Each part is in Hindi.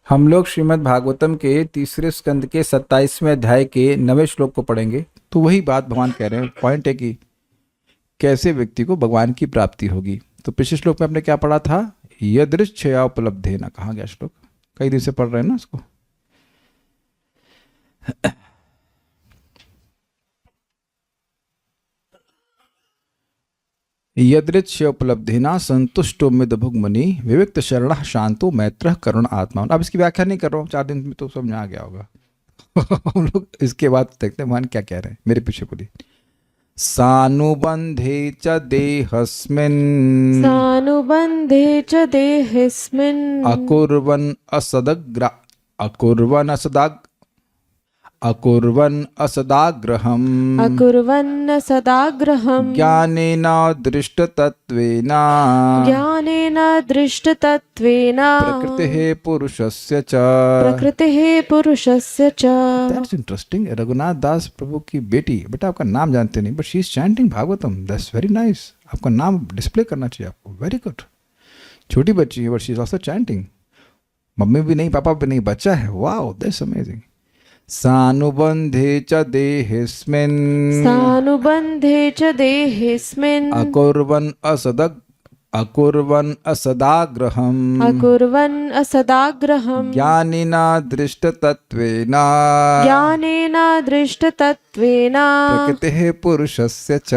हम लोग श्रीमद् भागवतम के तीसरे स्कंद के 27वें अध्याय के 9वें श्लोक को पढ़ेंगे। तो वही बात भगवान कह रहे हैं, पॉइंट है कि कैसे व्यक्ति को भगवान की प्राप्ति होगी। तो पिछले श्लोक में आपने क्या पढ़ा था? यदृच्छया उपलब्धे ना, कहाँ गया श्लोक? कई दिन से पढ़ रहे हैं ना उसको। यदृच्छया उपलब्धिना संतुष्टो मिद भुगमनि विविक्त शरण शांतो मैत्र करुण आत्मा। अब इसकी व्याख्या नहीं कर रहा हूँ, 4 दिन में तो समझ आ गया होगा। हम लोग इसके बाद देखते हैं भगवान क्या कह रहे हैं। मेरे पीछे बोलिए। सानुबंधे च देहस्मिन् सानुबंधे च देहेऽस्मिन् अकुर्वन् असदाग्रहम् अकुर्वन्न सदाग्रहम् ज्ञानेन दृष्टतत्त्वेन प्रकृतिः पुरुषस्य च। That's interesting. रघुनाथ दास प्रभु की बेटा आपका नाम जानते नहीं, but she is chanting Bhagavatam. That's very nice. आपका नाम डिस्प्ले करना चाहिए आपको। Very good. छोटी बच्ची है but she is also chanting. Mummy भी नहीं, पापा भी नहीं, बच्चा है। Wow, that's amazing. सानुबंधे च देहेऽस्मिन् अकुर्वन् असदाग्रहम् ज्ञानेन दृष्टतत्त्वेन प्रकृतिः पुरुषस्य च।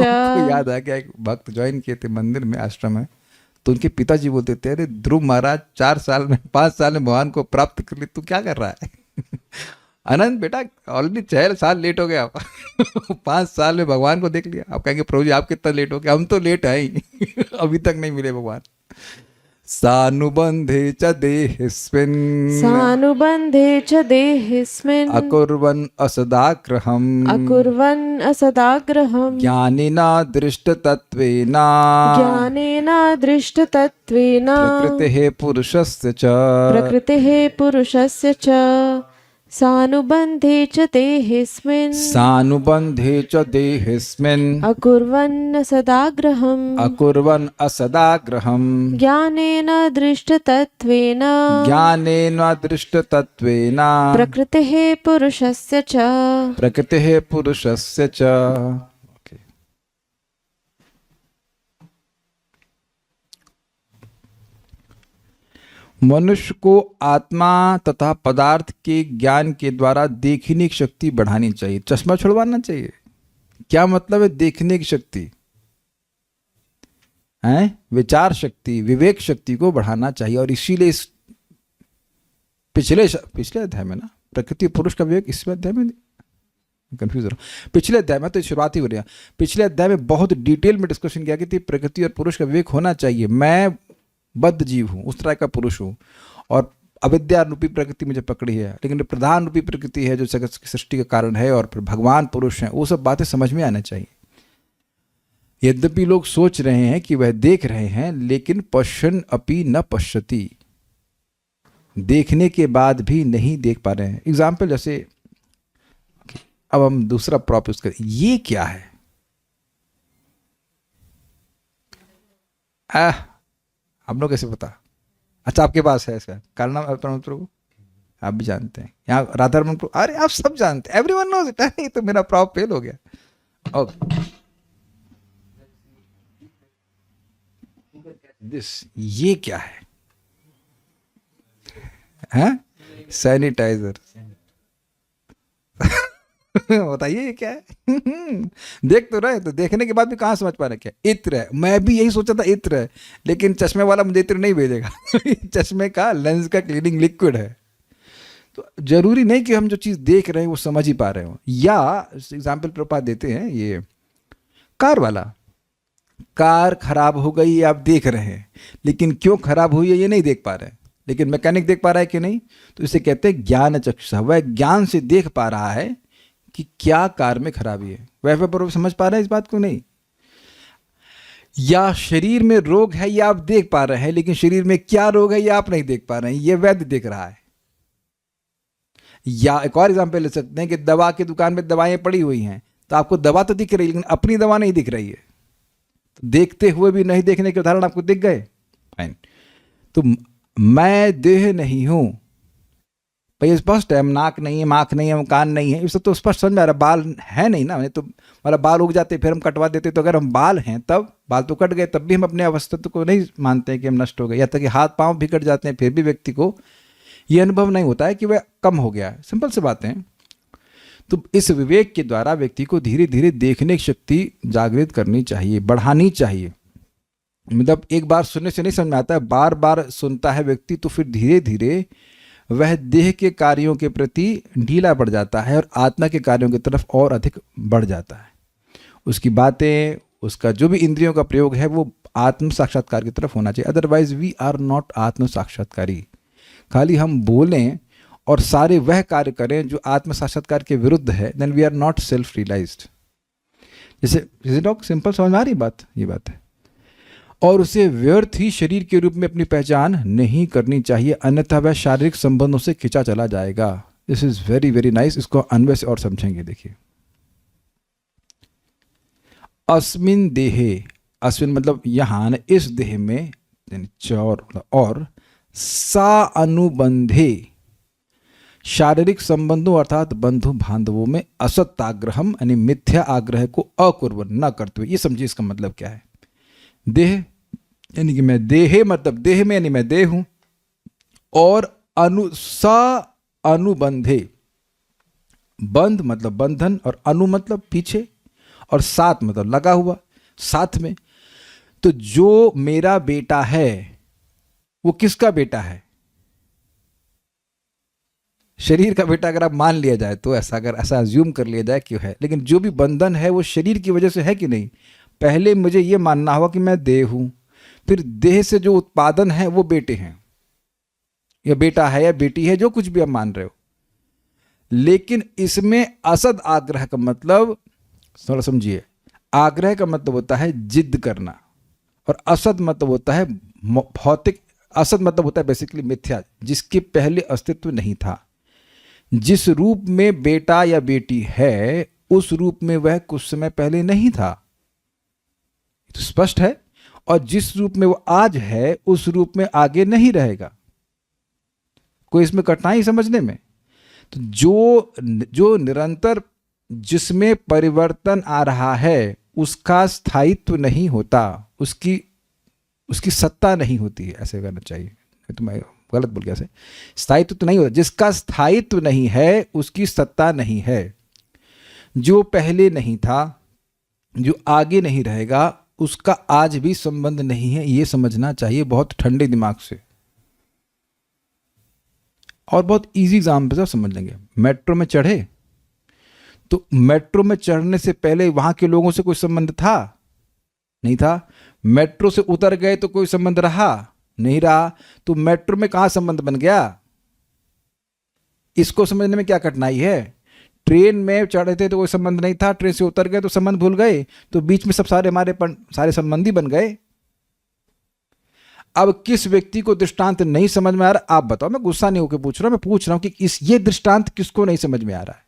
आपको याद आ गया, एक भक्त ज्वाइन किए थे मंदिर में, आश्रम है, तो उनके पिताजी बोलते थे, अरे ध्रुव महाराज 5 साल में भगवान को प्राप्त कर ली, तू क्या कर रहा है? अनंत बेटा ऑलरेडी 6 साल लेट हो गया आप। 5 साल में भगवान को देख लिया। आप कहेंगे प्रभु जी आप कितना लेट हो गया? हम तो लेट है ही। अभी तक नहीं मिले भगवान। सानुबंधे च देहेऽस्मिन् अकुर्वन् असदाग्रहम् ज्ञानेन दृष्टतत्त्वेन प्रकृतिः पुरुषस्य च। सानुबंधे च देहेऽस्मिन् अकुर्वन् असदाग्रहम् ज्ञानेन दृष्टतत्त्वेन प्रकृतिः पुरुषस्य च। मनुष्य को आत्मा तथा पदार्थ के ज्ञान के द्वारा देखने की शक्ति बढ़ानी चाहिए, चश्मा छुड़वाना चाहिए। क्या मतलब है देखने की शक्ति? है विचार शक्ति, विवेक शक्ति को बढ़ाना चाहिए। और इसीलिए इस पिछले अध्याय में ना, प्रकृति पुरुष का विवेक, इसमें अध्याय में कंफ्यूज हो रहा हूँ। पिछले अध्याय में तो शुरुआत ही हो रही है। पिछले अध्याय में बहुत डिटेल में डिस्कशन किया कि प्रकृति और पुरुष का विवेक होना चाहिए। मैं बद्ध जीव हूँ, उस तरह का पुरुष हूँ, और अविद्या रूपी प्रकृति मुझे पकड़ी है, लेकिन प्रधान रूपी प्रकृति है जो जगत की सृष्टि का कारण है, और फिर भगवान पुरुष हैं। वो सब बातें समझ में आना चाहिए। यद्यपि लोग सोच रहे हैं कि वह देख रहे हैं, लेकिन पश्यन् अपि न पश्यति, देखने के बाद भी नहीं देख पा रहे हैं। एग्जाम्पल जैसे, अब हम दूसरा प्रॉप यूज करें। ये क्या है? हम लोग कैसे पता? अच्छा, आपके पास है इसका कारण प्रभु, आप भी जानते हैं। यहाँ राधारमण प्रभु, अरे आप सब जानते हैं, एवरीवन नोज इट। नहीं तो मेरा प्रॉप फेल हो गया। ओके, ये क्या है? हैं? सैनिटाइजर। बताइए ये क्या है? देख तो रहे, तो देखने के बाद भी कहाँ समझ पा रहे क्या इत्र है? मैं भी यही सोचा था इत्र है, लेकिन चश्मे वाला मुझे इत्र नहीं भेजेगा। चश्मे का लेंस का क्लीनिंग लिक्विड है। तो जरूरी नहीं कि हम जो चीज़ देख रहे हैं वो समझ ही पा रहे हो। या एग्जाम्पल प्रपात देते हैं, ये कार वाला, कार खराब हो गई, आप देख रहे हैं, लेकिन क्यों खराब हुई है ये नहीं देख पा रहे हैं, लेकिन मैकेनिक देख पा रहा है कि नहीं? तो इसे कहते हैं ज्ञान चक्षुषा। वह ज्ञान से देख पा रहा है कि क्या कार में खराबी है। वह पर समझ पा रहे हैं इस बात को? नहीं। या शरीर में रोग है, ये आप देख पा रहे हैं, लेकिन शरीर में क्या रोग है ये आप नहीं देख पा रहे हैं, ये वैद्य देख रहा है। या एक और एग्जांपल ले सकते हैं कि दवा की दुकान में दवाएं पड़ी हुई हैं, तो आपको दवा तो दिख रही है, लेकिन अपनी दवा नहीं दिख रही है। तो देखते हुए भी नहीं देखने के उदाहरण आपको दिख गए। फाइन। तो मैं देह नहीं हूं। भाई स्पष्ट है, हम नाक नहीं है, आँख नहीं है, हम कान नहीं है, इससे तो स्पष्ट समझ में आ रहा। बाल है नहीं ना, तो मतलब बाल उग जाते फिर हम कटवा देते। तो अगर हम बाल हैं तब बाल तो कट गए, तब भी हम अपने अस्तित्व को नहीं मानते हैं कि हम नष्ट हो गए। या तक कि हाथ पांव भी कट जाते हैं फिर भी व्यक्ति को ये अनुभव नहीं होता है कि वह कम हो गया है। सिंपल सी बातें हैं। तो इस विवेक के द्वारा व्यक्ति को धीरे धीरे देखने की शक्ति जागृत करनी चाहिए, बढ़ानी चाहिए। मतलब एक बार सुनने से नहीं समझ में आता है, बार बार सुनता है व्यक्ति तो फिर धीरे धीरे वह देह के कार्यों के प्रति ढीला पड़ जाता है और आत्मा के कार्यों की तरफ और अधिक बढ़ जाता है। उसकी बातें, उसका जो भी इंद्रियों का प्रयोग है वो आत्म साक्षात्कार की तरफ होना चाहिए। अदरवाइज वी आर नॉट आत्म साक्षात्कारी। खाली हम बोलें और सारे वह कार्य करें जो आत्म साक्षात्कार के विरुद्ध है, then we are not self realised. जैसे डॉक्टर सिंपल समझ में आ रही बात, ये बात है। और उसे व्यर्थ ही शरीर के रूप में अपनी पहचान नहीं करनी चाहिए, अन्यथा वह शारीरिक संबंधों से खिंचा चला जाएगा। This is very very nice. इसको अन्वय से और समझेंगे। देखिए, अस्मिन देहे, अस्मिन मतलब यहां, इस देह में, और सा अनुबंधे, शारीरिक संबंधों अर्थात बंधु बांधवों में असत्याग्रहम यानी मिथ्या आग्रह को अकुर्वन् न करते हुए। ये समझिए इसका मतलब क्या है। देह यानी कि मैं, देहे मतलब देह में यानी मैं देह हूं, और अनुबंधे, बंध मतलब बंधन, और अनु मतलब पीछे, और साथ मतलब लगा हुआ, साथ में। तो जो मेरा बेटा है वो किसका बेटा है? शरीर का बेटा अगर आप मान लिया जाए तो, अगर ऐसा अज्यूम कर लिया जाए कि है। लेकिन जो भी बंधन है वो शरीर की वजह से है कि नहीं? पहले मुझे ये मानना होगा कि मैं देह हूं, फिर देह से जो उत्पादन है वो बेटे हैं, या बेटा है या बेटी है, जो कुछ भी आप मान रहे हो। लेकिन इसमें असद आग्रह का मतलब थोड़ा समझिए। आग्रह का मतलब होता है जिद करना, और असद मतलब होता है भौतिक। असद मतलब होता है बेसिकली मिथ्या, जिसके पहले अस्तित्व नहीं था। जिस रूप में बेटा या बेटी है उस रूप में वह कुछ समय पहले नहीं था, तो स्पष्ट है। और जिस रूप में वो आज है उस रूप में आगे नहीं रहेगा। कोई इसमें कठिनाई समझने में? तो जो निरंतर जिसमें परिवर्तन आ रहा है उसका स्थायित्व नहीं होता, उसकी सत्ता नहीं होती है, ऐसे कहना चाहिए। तो मैं गलत बोल गया। स्थायित्व तो नहीं होता, जिसका स्थायित्व नहीं है उसकी सत्ता नहीं है। जो पहले नहीं था, जो आगे नहीं रहेगा, उसका आज भी संबंध नहीं है। ये समझना चाहिए बहुत ठंडे दिमाग से। और बहुत इजी एग्जाम्पल से समझ लेंगे। मेट्रो में चढ़े तो मेट्रो में चढ़ने से पहले वहां के लोगों से कोई संबंध था? नहीं था। मेट्रो से उतर गए तो कोई संबंध रहा? नहीं रहा। तो मेट्रो में कहां संबंध बन गया? इसको समझने में क्या कठिनाई है? ट्रेन में चढ़े थे तो कोई संबंध नहीं था, ट्रेन से उतर गए तो संबंध भूल गए, तो बीच में सब सारे संबंधी बन गए। अब किस व्यक्ति को दृष्टांत नहीं समझ में आ रहा, आप बताओ। मैं गुस्सा नहीं होकर पूछ रहा हूं, मैं पूछ रहा हूं कि ये दृष्टांत किसको नहीं समझ में आ रहा है?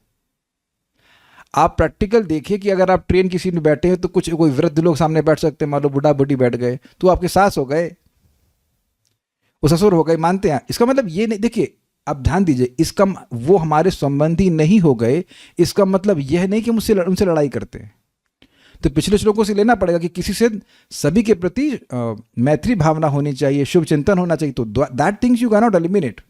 आप प्रैक्टिकल देखिए कि अगर आप ट्रेन की सीट में बैठे हैं तो कुछ कोई वृद्ध लोग सामने बैठ सकते हैं, मान लो बूढ़ा बूढ़ी बैठ गए, तो आपके सास हो गए, वो ससुर हो गए, मानते हैं। इसका मतलब ये नहीं, देखिए अब ध्यान दीजिए, इसका वो हमारे संबंधी नहीं हो गए, इसका मतलब यह नहीं कि हम उनसे लड़ाई करते हैं। तो पिछले श्लोकों से लेना पड़ेगा कि किसी से सभी के प्रति मैत्री भावना होनी चाहिए, शुभ चिंतन होना चाहिए, तो that things you can not eliminate.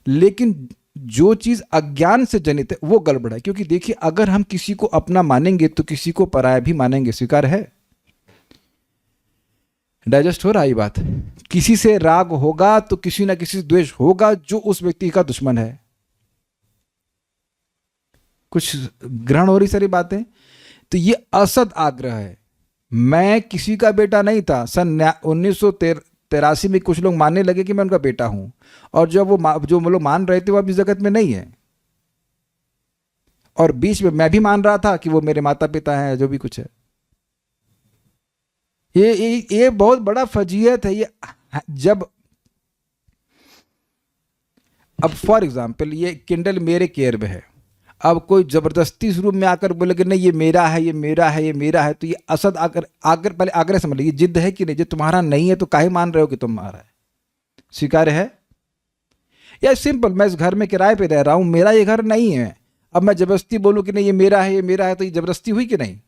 लेकिन जो चीज अज्ञान से जनित है वो गड़बड़ है। क्योंकि देखिए, अगर हम किसी को अपना मानेंगे तो किसी को पराया भी मानेंगे। स्वीकार है? डाइजेस्ट हो रहा है ये बात? किसी से राग होगा तो किसी ना किसी से द्वेष होगा जो उस व्यक्ति का दुश्मन है। कुछ ग्रहण हो रही सारी बातें? तो ये असद आग्रह है। मैं किसी का बेटा नहीं था। सन 1983 में कुछ लोग मानने लगे कि मैं उनका बेटा हूं, और जब जो लोग मान रहे थे वो अब इस जगत में नहीं है, और बीच में मैं भी मान रहा था कि वो मेरे माता पिता हैं, जो भी कुछ है। ये बहुत बड़ा फजीयत है। ये जब अब फॉर एग्जाम्पल ये किंडल मेरे केयर में है, अब कोई जबरदस्ती इस रूम में आकर बोले कि नहीं ये मेरा है, ये मेरा है, ये मेरा है, तो ये असद आकर पहले आग्रह समझ लीजिए, जिद है कि नहीं? जो तुम्हारा नहीं है तो काहे मान रहे हो कि तुम्हारा है? स्वीकार्य है? या सिंपल, मैं इस घर में किराए पे रह रहा हूं, मेरा ये घर नहीं है, अब मैं जबरदस्ती बोलूं कि नहीं ये मेरा है, ये मेरा है, तो ये जबरदस्ती हुई कि नहीं?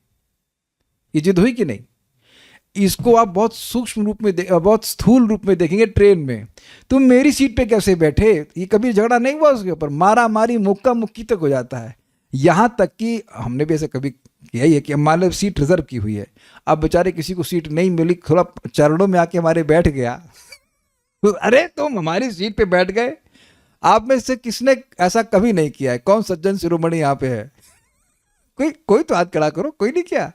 ये जिद हुई कि नहीं? इसको आप बहुत सूक्ष्म रूप में बहुत स्थूल रूप में देखेंगे। ट्रेन में तुम मेरी सीट पे कैसे बैठे, ये कभी झगड़ा नहीं हुआ उसके ऊपर, मारा मारी मुक्का मुक्की तक हो जाता है। यहां तक कि हमने भी ऐसे कभी किया ही है कि मान लो सीट रिजर्व की हुई है, अब बेचारे किसी को सीट नहीं मिली, थोड़ा चरणों में आके हमारे बैठ गया अरे तुम हमारी सीट पे बैठ गए। आप में से किसने ऐसा कभी नहीं किया है? कौन सज्जन शिरोमणि यहाँ पे है? कोई तो हाथ खड़ा करो। कोई नहीं किया?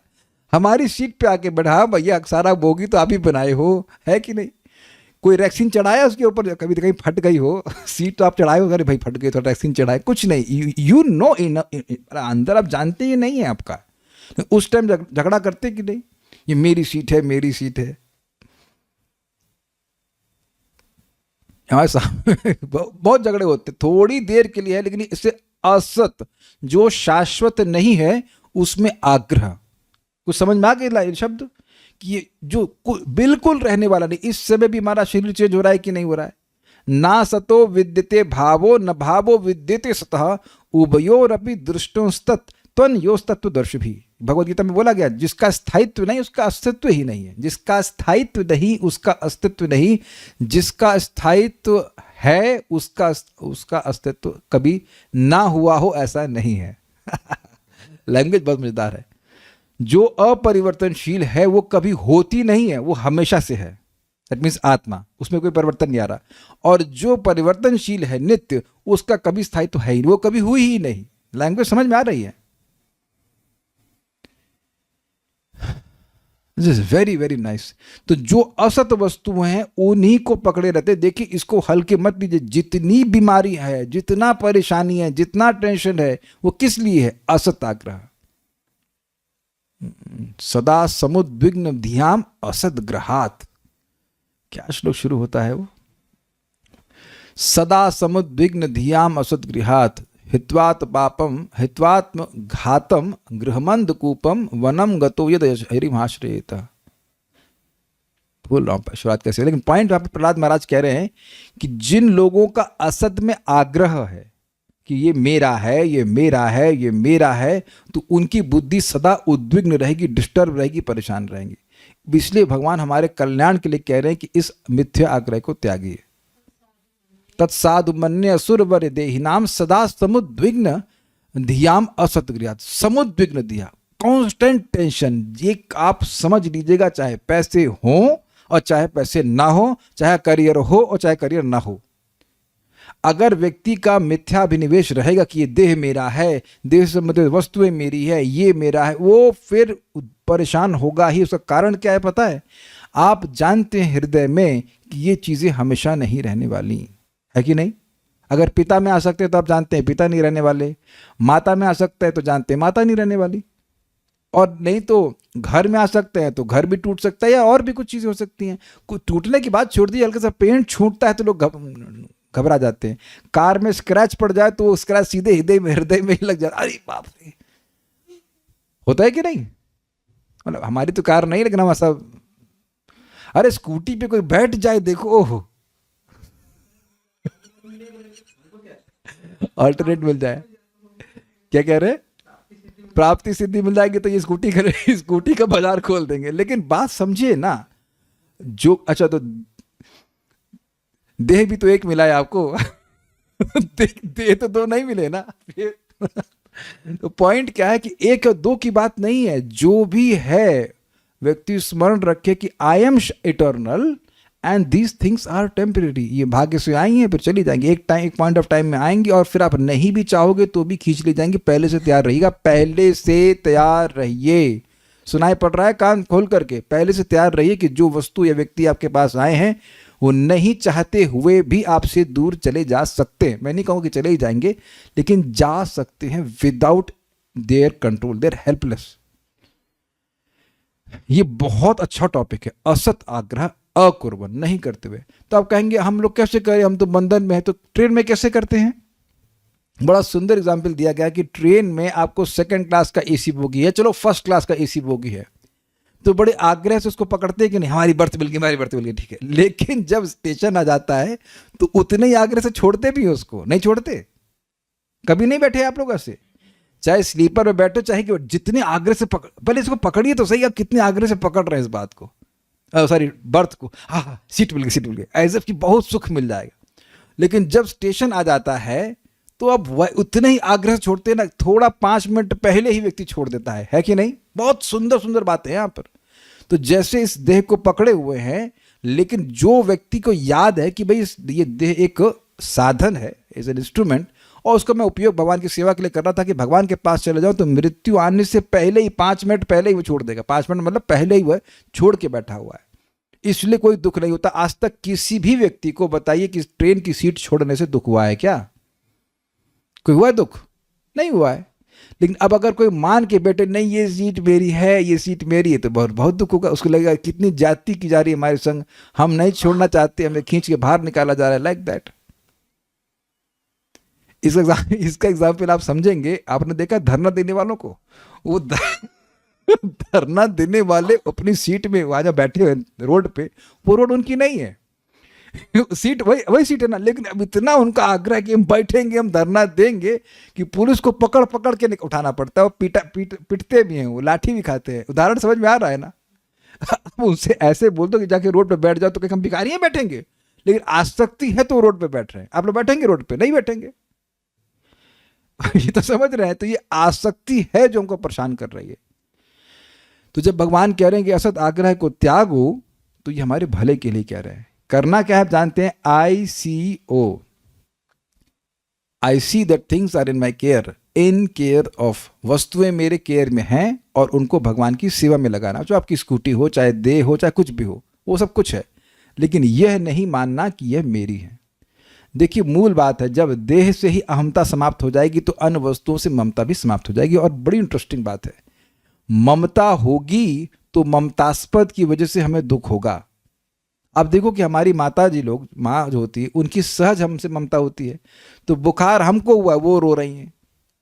हमारी सीट पे आके बैठा, भैया सारा बोगी तो आप ही बनाए हो, है कि नहीं? कोई रैक्सीन चढ़ाया उसके ऊपर, कभी तो कहीं फट गई हो सीट तो आप चढ़ाए हो, अरे भाई फट गई तो रैक्सीन चढ़ाए, कुछ नहीं। यू नो अंदर आप जानते ही नहीं है आपका। उस टाइम झगड़ा करते कि नहीं, ये मेरी सीट है, मेरी सीट है। हमारे सामने बहुत झगड़े होते, थोड़ी देर के लिए है, लेकिन इससे असत जो शाश्वत नहीं है उसमें आग्रह। कुछ समझ में आ गया ये शब्द कि ये जो बिल्कुल रहने वाला नहीं। इस समय भी हमारा शरीर चेंज हो रहा है कि नहीं हो रहा है? ना सतो विद्यते भावो न भावो विद्यते सतः उभयोरपि दृष्टोस्तत् त्वन् योस्तत्वदर्श भी। भगवद गीता में बोला गया, जिसका स्थायित्व नहीं उसका अस्तित्व ही नहीं है, जिसका स्थायित्व नहीं उसका अस्तित्व नहीं, जिसका स्थायित्व है उसका अस्तित्व कभी ना हुआ हो ऐसा नहीं है लैंग्वेज बहुत मजेदार है। जो अपरिवर्तनशील है वो कभी होती नहीं है, वो हमेशा से है। दैट मीन्स आत्मा, उसमें कोई परिवर्तन नहीं आ रहा। और जो परिवर्तनशील है नित्य, उसका कभी स्थायित्व है ही, वो कभी हुई ही नहीं। लैंग्वेज समझ में आ रही है? This is very very nice. तो जो असत वस्तुएं हैं उन्हीं को पकड़े रहते। देखिए इसको हल्के मत लीजिए। जितनी बीमारी है, जितना परेशानी है, जितना टेंशन है, वो किस लिए है? असत आग्रह। सदा समुद्विग्न धियाम असद ग्रहात। क्या श्लोक शुरू होता है वो? सदा समुद्विग्न धियाम असद गृहात हित्वात पापम हित्वात्म घातम गृहमंद कूपम वनम गतो यद हरिमाश्रयेत। भूल रहा हूं शुरुआत कैसे, लेकिन पॉइंट वहां पर प्रहलाद महाराज कह रहे हैं कि जिन लोगों का असत में आग्रह है कि ये मेरा है, ये मेरा है, ये मेरा है, तो उनकी बुद्धि सदा उद्विग्न रहेगी, डिस्टर्ब रहेगी, परेशान रहेंगी। इसलिए भगवान हमारे कल्याण के लिए कह रहे हैं कि इस मिथ्या आग्रह को त्यागिए। तत्साधु मन्य असुर वर देहिनाम सदा समुद्विग्न धियाम असतगृहात। समुद्विग्न धिया, कांस्टेंट टेंशन। ये आप समझ लीजिएगा, चाहे पैसे हो और चाहे पैसे ना हो, चाहे करियर हो और चाहे करियर ना हो, अगर व्यक्ति का मिथ्याभिनिवेश रहेगा कि ये देह मेरा है, देह से मतलब वस्तुएं मेरी है, ये मेरा है, वो फिर परेशान होगा ही। उसका कारण क्या है पता है? आप जानते हैं हृदय में कि ये चीजें हमेशा नहीं रहने वाली, है कि नहीं? अगर पिता में आ सकते हैं तो आप जानते हैं पिता नहीं रहने वाले, माता में आ सकता है तो जानते हैं माता नहीं रहने वाली, और नहीं तो घर में आ सकते हैं तो घर भी टूट सकता है, या और भी कुछ चीजें हो सकती हैं। कुछ टूटने की बात छोड़ दी, हल्का सा पेंट छूटता है तो लोग घबरा जाते हैं। कार में स्क्रैच पड़ जाए तो वो स्क्रैच सीधे हृदय में ही लग जाता है। अरे बाप रे, होता है कि नहीं? मतलब हमारी तो कार नहीं, लेकिन हम ऐसा, अरे स्कूटी पे कोई बैठ जाए देखो, ओहो अल्टरनेट मिल जाए, क्या कह रहे? प्राप्ति सिद्धि मिल जाएगी तो ये स्कूटी का बाजार खोल देंगे। लेकिन बात समझिए ना, जो अच्छा तो देह भी तो एक मिला है आपको देह तो दो नहीं मिले ना तो पॉइंट क्या है कि एक और दो की बात नहीं है। जो भी है व्यक्ति स्मरण रखे कि I am eternal and these things are temporary. ये भाग्य से आई हैं फिर चली जाएंगी, एक पॉइंट ऑफ टाइम में आएंगी, और फिर आप नहीं भी चाहोगे तो भी खींच ले जाएंगे। पहले से तैयार रहिएगा, पहले से तैयार रहिए। सुनाई पड़ रहा है? कान खोल करके पहले से तैयार रहिए कि जो वस्तु या व्यक्ति आपके पास आए हैं वो नहीं चाहते हुए भी आपसे दूर चले जा सकते हैं। मैं नहीं कहूँ कि चले ही जाएंगे, लेकिन जा सकते हैं without their control, they're helpless. ये बहुत अच्छा टॉपिक है, असत आग्रह अकुर्वन्, नहीं करते हुए। तो आप कहेंगे हम लोग कैसे करें, हम तो बंधन में है, तो ट्रेन में कैसे करते हैं? बड़ा सुंदर एग्जाम्पल दिया गया कि ट्रेन में आपको सेकंड क्लास का एसी बोगी है, चलो फर्स्ट क्लास का एसी बोगी है, तो बड़े आग्रह से उसको पकड़ते हैं कि नहीं हमारी बर्थ मिल गई, हमारी बर्थ मिल गई, ठीक है। लेकिन जब स्टेशन आ जाता है तो उतने ही आग्रह से छोड़ते भी हैं उसको, नहीं छोड़ते। कभी नहीं बैठे आप लोग ऐसे, चाहे स्लीपर में बैठो चाहे कि जितने आग्रह से पकड़, पहले इसको पकड़िए तो सही, आप कितने आग्रह से पकड़ रहे हैं इस बात को, सॉरी बर्थ को। हाँ सीट मिल गई, सीट मिल गई, ऐसे कि बहुत सुख मिल जाएगा। लेकिन जब स्टेशन आ जाता है तो अब वह उतने ही आग्रह से छोड़ते हैं ना, थोड़ा 5 मिनट पहले ही व्यक्ति छोड़ देता है कि नहीं। बहुत सुंदर सुंदर बातें हैं यहाँ पर। तो जैसे इस देह को पकड़े हुए हैं, लेकिन जो व्यक्ति को याद है कि भाई ये देह एक साधन है, एज एन इंस्ट्रूमेंट, और उसका मैं उपयोग भगवान की सेवा के लिए कर रहा था कि भगवान के पास चले जाऊं, तो मृत्यु आने से पहले ही 5 मिनट पहले ही वो छोड़ देगा। 5 मिनट मतलब पहले ही वह छोड़ के बैठा हुआ है, इसलिए कोई दुख नहीं होता। आज तक किसी भी व्यक्ति को बताइए कि ट्रेन की सीट छोड़ने से दुख हुआ है क्या? कोई हुआ है दुख? नहीं हुआ है। लेकिन अब अगर कोई मान के बैठे नहीं ये सीट मेरी है, ये सीट मेरी है, तो बहुत बहुत दुख होगा। उसको लगेगा कितनी जाति की जा रही है हमारे संग, हम नहीं छोड़ना चाहते, हमें खींच के बाहर निकाला जा रहा है, लाइक दैट। इसका एग्जाम्पल आप समझेंगे। आपने देखा धरना देने वालों को, वो धरना देने वाले अपनी सीट में वहां जब बैठे हुए रोड पे, वो रोड उनकी नहीं है, सीट वही सीट है ना। लेकिन अब इतना उनका आग्रह कि हम बैठेंगे, हम धरना देंगे, कि पुलिस को पकड़ पकड़ के उठाना पड़ता है। वो पिटते भी हैं, वो लाठी भी खाते हैं। उदाहरण समझ में आ रहा है ना? अब उनसे ऐसे बोल दो कि जाके रोड पे बैठ जाओ, तो कहीं हम भिखारी हैं बैठेंगे? लेकिन आसक्ति है तो वो रोड पे बैठ रहे हैं। आप लोग बैठेंगे रोड पे? नहीं बैठेंगे। ये तो समझ रहे हैं। तो ये आसक्ति है जो हमको परेशान कर रही है। तो जब भगवान कह रहे हैं कि असत आग्रह को त्यागो, तो ये हमारे भले के लिए कह रहे हैं। करना क्या है आप जानते हैं? ICO, I see that things are in my care, in care of. वस्तुएं मेरे केयर में हैं और उनको भगवान की सेवा में लगाना। जो आपकी स्कूटी हो, चाहे देह हो, चाहे कुछ भी हो, वो सब कुछ है। लेकिन यह नहीं मानना कि यह मेरी है। देखिए मूल बात है, जब देह से ही अहमता समाप्त हो जाएगी तो अन्य वस्तुओं से ममता भी समाप्त हो जाएगी। और बड़ी इंटरेस्टिंग बात है, ममता होगी तो ममतास्पद की वजह से हमें दुख होगा। अब देखो कि हमारी माता जी लोग, माँ जो होती है, उनकी सहज हमसे ममता होती है। तो बुखार हमको हुआ, वो रो रही हैं।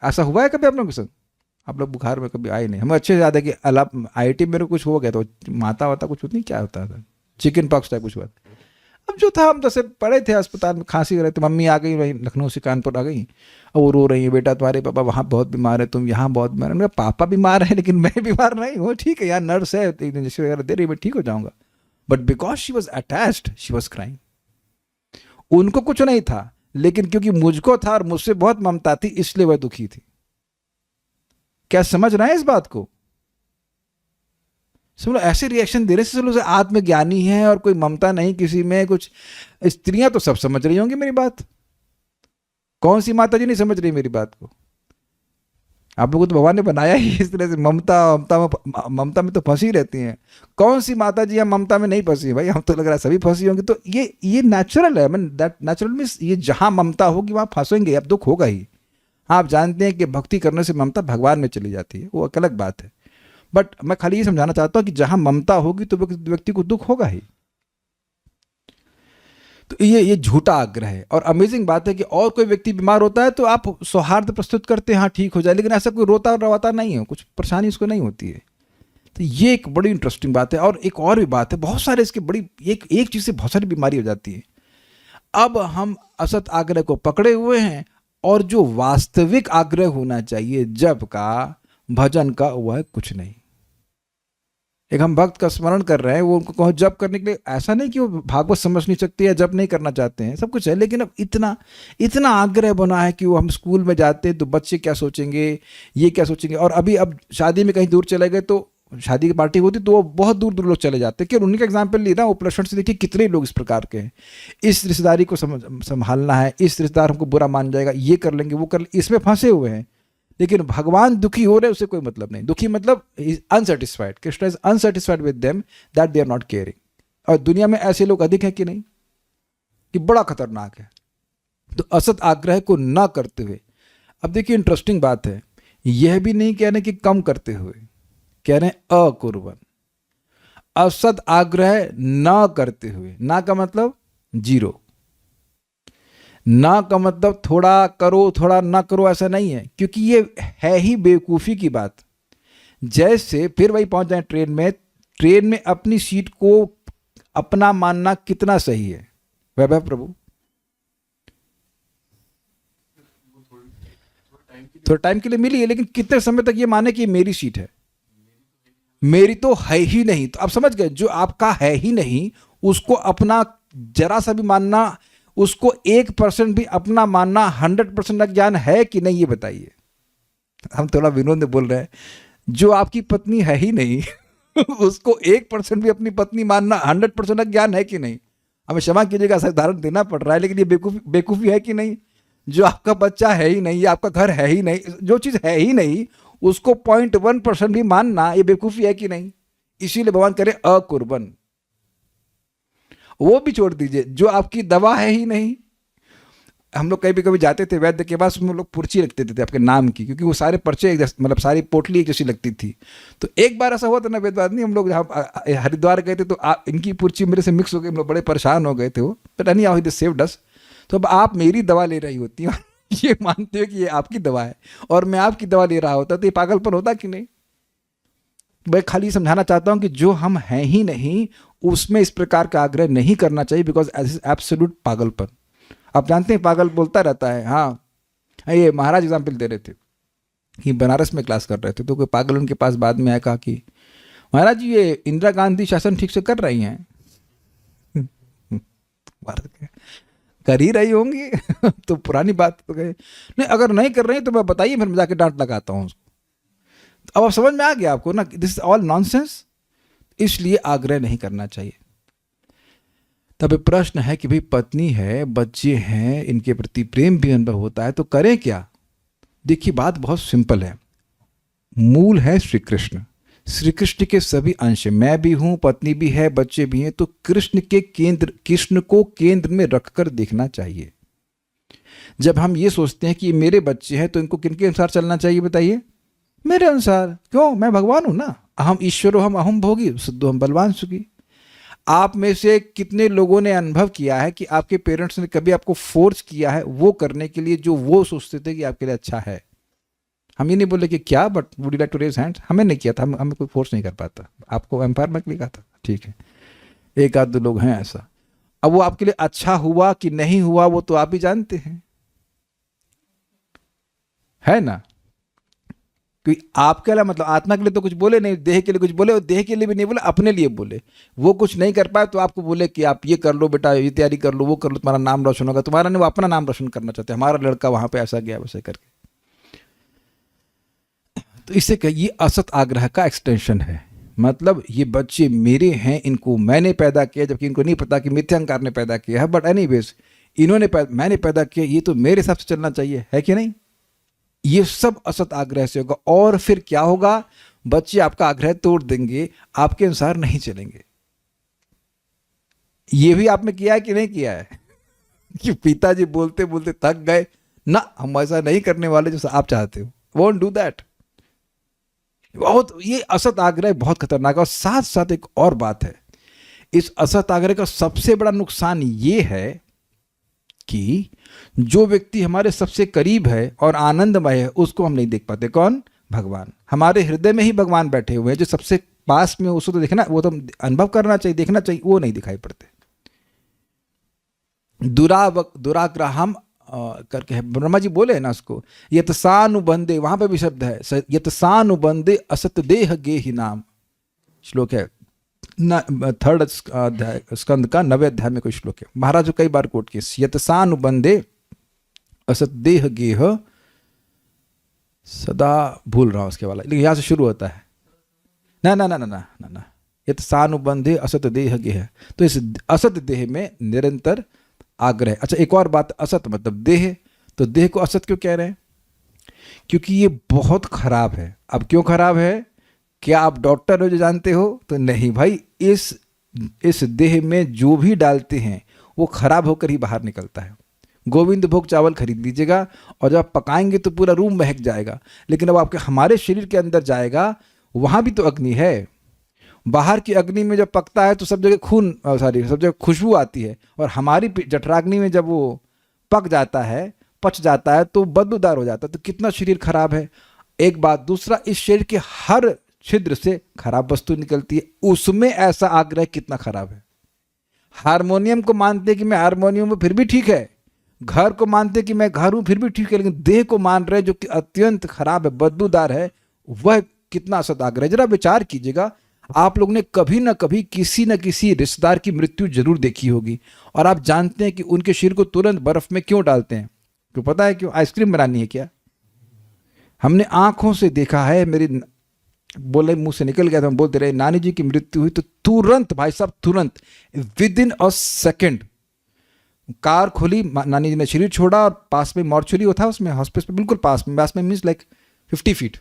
ऐसा हुआ है कभी आप लोगों के संग? आप लोग बुखार में कभी आए नहीं? हमें अच्छे से याद है कि IIT मेरे कुछ हो गया तो माता वाता कुछ होती नहीं, क्या होता था, चिकन पॉक्स टाइप कुछ हुआ। अब जो था, हम जैसे पड़े थे अस्पताल में, खांसी रहे थे, मम्मी आ गई वहीं लखनऊ से कानपुर आ गई, और वो रो रही है, बेटा तुम्हारे पापा वहाँ बहुत बीमार है, तुम यहाँ बहुत बीमार है। पापा बीमार है लेकिन मैं बीमार नहीं हूँ, ठीक है यार, नर्स है, इंजेक्शन वगैरह दे रही, मैं ठीक हो जाऊंगा। But because she was attached, she was crying. उनको कुछ नहीं था, लेकिन क्योंकि मुझको था और मुझसे बहुत ममता थी, इसलिए वह दुखी थी। क्या समझ रहे हैं इस बात को? समझो, ऐसे रिएक्शन दे रहे से चलो आत्मज्ञानी है और कोई ममता नहीं किसी में कुछ। स्त्रियां तो सब समझ रही होंगी मेरी बात। कौन सी माता जी नहीं समझ रही मेरी बात को? आप लोगों को तो भगवान ने बनाया ही इस तरह से, ममता में तो फंसी रहती हैं। कौन सी माता जी हम ममता में नहीं फंसी भाई? हम तो लग रहा है सभी फंसी होंगी। तो ये नेचुरल है। दैट नेचुरल मीन्स ये जहां ममता होगी वहां फंसेंगे, अब दुख होगा ही। हाँ, आप जानते हैं कि भक्ति करने से ममता भगवान में चली जाती है, वो एक अलग बात है। बट मैं खाली ये समझाना चाहता हूं कि जहां ममता होगी तो व्यक्ति को दुख होगा ही। तो ये झूठा आग्रह है। और अमेजिंग बात है कि और कोई व्यक्ति बीमार होता है तो आप सौहार्द प्रस्तुत करते हैं, हाँ ठीक हो जाए, लेकिन ऐसा कोई रोता और रवाता नहीं है, कुछ परेशानी उसको नहीं होती है। तो ये एक बड़ी इंटरेस्टिंग बात है। और एक और भी बात है, बहुत सारे इसके बड़ी एक चीज़ से बहुत सारी बीमारी हो जाती है। अब हम असत आग्रह को पकड़े हुए हैं और जो वास्तविक आग्रह होना चाहिए जप का, भजन का, वह कुछ नहीं। एक हम भक्त का स्मरण कर रहे हैं, वो उनको कहो जप करने के लिए, ऐसा नहीं कि वो भागवत समझ नहीं सकते या जप नहीं करना चाहते हैं, सब कुछ है। लेकिन अब इतना आग्रह बना है कि वो हम स्कूल में जाते हैं तो बच्चे क्या सोचेंगे, ये क्या सोचेंगे। और अभी अब शादी में कहीं दूर चले गए तो शादी की पार्टी होती तो वो बहुत दूर दूर लोग चले जाते हैं। कि उन्हीं का एग्जाम्पल लिया ना, उपलक्षण से देखिए कितने लोग इस प्रकार के हैं। इस रिश्तेदारी को संभालना है, इस रिश्तेदार हमको बुरा मान जाएगा, ये कर लेंगे, वो कर लेंगे, इसमें फंसे हुए हैं। लेकिन भगवान दुखी हो रहे, उससे कोई मतलब नहीं। दुखी मतलब unsatisfied. Krishna is unsatisfied with them that they are not caring. और दुनिया में ऐसे लोग अधिक हैं कि नहीं, कि बड़ा खतरनाक है। तो असत आग्रह को ना करते हुए, अब देखिए इंटरेस्टिंग बात है, यह भी नहीं कह रहे कि कम करते हुए, कह रहे हैं अकुर्वन्। असत आग्रह ना करते हुए, ना का मतलब जीरो, ना का मतलब थोड़ा करो थोड़ा ना करो, ऐसा नहीं है। क्योंकि ये है ही बेवकूफ़ी की बात। जैसे फिर वही पहुंच जाए ट्रेन में, ट्रेन में अपनी सीट को अपना मानना कितना सही है? वैभव प्रभु, थोड़ा टाइम के लिए मिली है, लेकिन कितने समय तक ये माने कि ये मेरी सीट है? मेरी तो है ही नहीं। तो आप समझ गए, जो आपका है ही नहीं उसको अपना जरा सा भी मानना, उसको 1% भी अपना मानना 100% अज्ञान है कि नहीं, ये बताइए। हम थोड़ा विनोद में बोल रहे हैं, जो आपकी पत्नी है ही नहीं उसको 1% भी अपनी पत्नी मानना 100% अज्ञान है कि नहीं? हमें क्षमा कीजिएगा, ऐसा उदाहरण देना पड़ रहा है, लेकिन ये बेवकूफ़ी है कि नहीं? जो आपका बच्चा है ही नहीं, आपका घर है ही नहीं, जो चीज़ है ही नहीं उसको 0.1% भी मानना, ये बेवकूफ़ी है कि नहीं? इसीलिए भगवान करे अकुर्बन। वो भी छोड़ दीजिए, जो आपकी दवा है ही नहीं। हम लोग कभी कभी जाते थे वैद्य के पास, हम लोग पर्ची रखते थे आपके नाम की, क्योंकि वो सारे पर्चे एक जैसे, मतलब सारी पोटली एक जैसी लगती थी। तो एक बार ऐसा हुआ था ना वैद्य आदमी, हम लोग जहाँ हरिद्वार गए थे तो इनकी पर्ची मेरे से मिक्स हो गई, हम लोग बड़े परेशान हो गए थे वो, but any how they saved us. तो अब आप मेरी दवा ले रही होती हैं ये मानते हो कि ये आपकी दवा है, और मैं आपकी दवा ले रहा होता, तो ये पागलपन होता कि नहीं? मैं खाली समझाना चाहता हूं कि जो हम हैं ही नहीं उसमें इस प्रकार का आग्रह नहीं करना चाहिए, बिकॉज एब्सोल्यूट पागलपन। आप जानते हैं पागल बोलता रहता है। हाँ, ये महाराज एग्जाम्पल दे रहे थे कि बनारस में क्लास कर रहे थे, तो कोई पागल उनके पास बाद में आया, कहा कि महाराज जी ये इंदिरा गांधी शासन ठीक से कर रही हैं? कर ही रही होंगी तो पुरानी बात तो गए, नहीं अगर नहीं कर रही तो मैं बताइए, फिर मैं जाके डांट लगाता हूँ उसको। अब आप समझ में आ गया आपको ना, दिस इज ऑल नॉनसेंस। इसलिए आग्रह नहीं करना चाहिए। तब प्रश्न है कि भाई पत्नी है, बच्चे हैं, इनके प्रति प्रेम भी अनुभव होता है, तो करें क्या? देखिए बात बहुत सिंपल है। मूल है श्री कृष्ण, श्री कृष्ण के सभी अंश, मैं भी हूं, पत्नी भी है, बच्चे भी हैं, तो कृष्ण को केंद्र में रखकर देखना चाहिए। जब हम ये सोचते हैं कि ये मेरे बच्चे हैं, तो इनको किनके अनुसार चलना चाहिए बताइए? मेरे अनुसार। क्यों? मैं भगवान हूं ना। अहम ईश्वरो हम अहम भोगी सिद्धो हम बलवान सुखी। आप में से कितने लोगों ने अनुभव किया है कि आपके पेरेंट्स ने कभी आपको फोर्स किया है वो करने के लिए जो वो सोचते थे कि आपके लिए अच्छा है? हम ये नहीं बोले कि क्या, but would you like to raise hands? हमें नहीं किया था, हमें कोई फोर्स नहीं कर पाता। आपको एम्पावरमेंट के लिए कहा था, ठीक है, एक आध दो लोग हैं ऐसा। अब वो आपके लिए अच्छा हुआ कि नहीं हुआ वो तो आप ही जानते हैं, है ना? क्योंकि आपके लिए, मतलब आत्मा के लिए तो कुछ बोले नहीं, देह के लिए कुछ बोले, और देह के लिए भी नहीं बोले, अपने लिए बोले। वो कुछ नहीं कर पाए तो आपको बोले कि आप ये कर लो बेटा, ये तैयारी कर लो, वो कर लो, तुम्हारा नाम रोशन होगा। तुम्हारा नहीं, वो अपना नाम रोशन करना चाहते हैं, हमारा लड़का वहां पे ऐसा गया वैसे करके। तो इससे ये असत आग्रह का एक्सटेंशन है। मतलब ये बच्चे मेरे हैं, इनको मैंने पैदा किया, जबकि इनको नहीं पता कि मिथ्यांकार ने पैदा किया है, बट एनीवेज इन्होंने मैंने पैदा किया, ये तो मेरे हिसाब से चलना चाहिए, है कि नहीं? ये सब असत आग्रह से होगा। और फिर क्या होगा? बच्चे आपका आग्रह तोड़ देंगे, आपके अनुसार नहीं चलेंगे। ये भी आपने किया है कि नहीं किया है कि पिताजी बोलते बोलते थक गए ना, हम ऐसा नहीं करने वाले जो आप चाहते हो, वोंट डू दैट। बहुत ये असत आग्रह बहुत खतरनाक है। और साथ साथ एक और बात है, इस असत आग्रह का सबसे बड़ा नुकसान ये है कि जो व्यक्ति हमारे सबसे करीब है और आनंदमय है उसको हम नहीं देख पाते। कौन? भगवान। हमारे हृदय में ही भगवान बैठे हुए हैं, जो सबसे पास में, उसको तो देखना, वो तो अनुभव करना चाहिए, देखना चाहिए, वो नहीं दिखाई पड़ते। दुराग्रहम करके ब्रह्मा जी बोले ना उसको, यतसानुबंधे, वहां पे भी शब्द है, यतसानुबंधे असत देह गेहि नाम, श्लोक है 3rd अध्याय स्कंद का 9वें अध्याय में कोई श्लोक है। महाराज कई बार कोट किए, यतसानुबंधे असत देह गेह, सदा भूल रहा हूं उसके वाला, लेकिन यहां से शुरू होता है ना ना ना ना ना ना ना, यतसानुबंधे असत देह गेह। तो इस असत देह में निरंतर आग्रह। अच्छा एक और बात, असत मतलब देह, तो देह को असत क्यों कह रहे हैं? क्योंकि ये बहुत खराब है। अब क्यों खराब है? क्या आप डॉक्टर हो जो जानते हो? तो नहीं भाई, इस देह में जो भी डालते हैं वो खराब होकर ही बाहर निकलता है। गोविंद भोग चावल खरीद लीजिएगा और जब आप पकाएंगे तो पूरा रूम महक जाएगा, लेकिन अब आपके हमारे शरीर के अंदर जाएगा, वहां भी तो अग्नि है। बाहर की अग्नि में जब पकता है तो सब जगह सब जगह खुशबू आती है, और हमारी जठराग्नि में जब वो पक जाता है, पच जाता है, तो बदबूदार हो जाता है। तो कितना शरीर खराब है, एक बात। दूसरा, इस शरीर के हर छिद्र से खराब वस्तु निकलती है, उसमें ऐसा आग्रह कितना खराब है। हारमोनियम को मानते कि मैं हारमोनियम हूं फिर भी ठीक है, घर को मानते कि मैं घर हूं फिर भी ठीक है, लेकिन देह को मान रहे जो कि अत्यंत खराब है, बदबूदार है, वह कितना असद आग्रह है। जरा विचार कीजिएगा, आप लोग ने कभी ना कभी किसी न किसी रिश्तेदार की मृत्यु जरूर देखी होगी, और आप जानते हैं कि उनके शरीर को तुरंत बर्फ में क्यों डालते हैं? क्यों? पता है क्यों? आइसक्रीम बनानी है क्या? हमने आंखों से देखा है, मेरी बोले मुंह से निकल गया था, हम बोलते रहे, नानी जी की मृत्यु हुई तो तुरंत, भाई साहब तुरंत, with in a second car खोली, नानी जी ने शरीर छोड़ा और पास में मॉर्चुरी था, उसमें हॉस्पिटल बिल्कुल पास में मीन्स लाइक 50 फीट,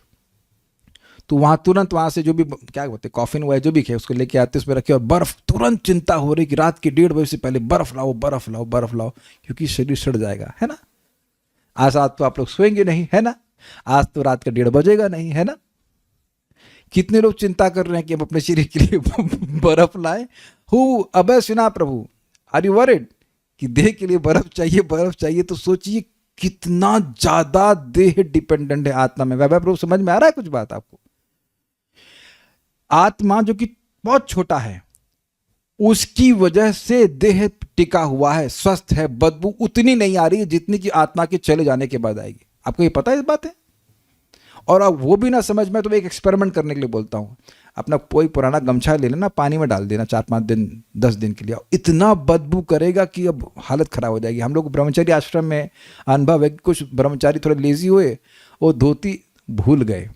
तो वहाँ तुरंत वहाँ से जो भी क्या बोलते कॉफिन हुआ है जो भी है उसको लेके आते, उसमें रखे, और बर्फ तुरंत चिंता हो रही कि रात के 1:30 बजे से पहले बर्फ लाओ बर्फ लाओ बर्फ लाओ, क्योंकि शरीर सड़ जाएगा, है ना। आज रात तो आप लोग सोएंगे नहीं, है ना, आज तो रात का 1:30 बजेगा नहीं, है ना। कितने लोग चिंता कर रहे हैं कि हम अपने शरीर के लिए बर्फ लाए। हु अबे सुना प्रभु, आर यू वरिड कि देह के लिए बर्फ चाहिए, तो सोचिए कितना ज्यादा देह डिपेंडेंट है आत्मा में। वैभव प्रभु समझ में आ रहा है कुछ बात आपको? आत्मा जो कि बहुत छोटा है, उसकी वजह से देह टिका हुआ है, स्वस्थ है, बदबू उतनी नहीं आ रही है जितनी कि आत्मा के चले जाने के बाद आएगी। आपको ये पता है इस बात है? और अब वो भी ना समझ में तो मैं एक एक्सपेरिमेंट करने के लिए बोलता हूँ, अपना कोई पुराना गमछा ले लेना, पानी में डाल देना 4-5 दिन 10 दिन के लिए, इतना बदबू करेगा कि अब हालत खराब हो जाएगी। हम लोग ब्रह्मचारी आश्रम में अनुभव है कि कुछ ब्रह्मचारी थोड़े लेजी हुए, वो धोती भूल गए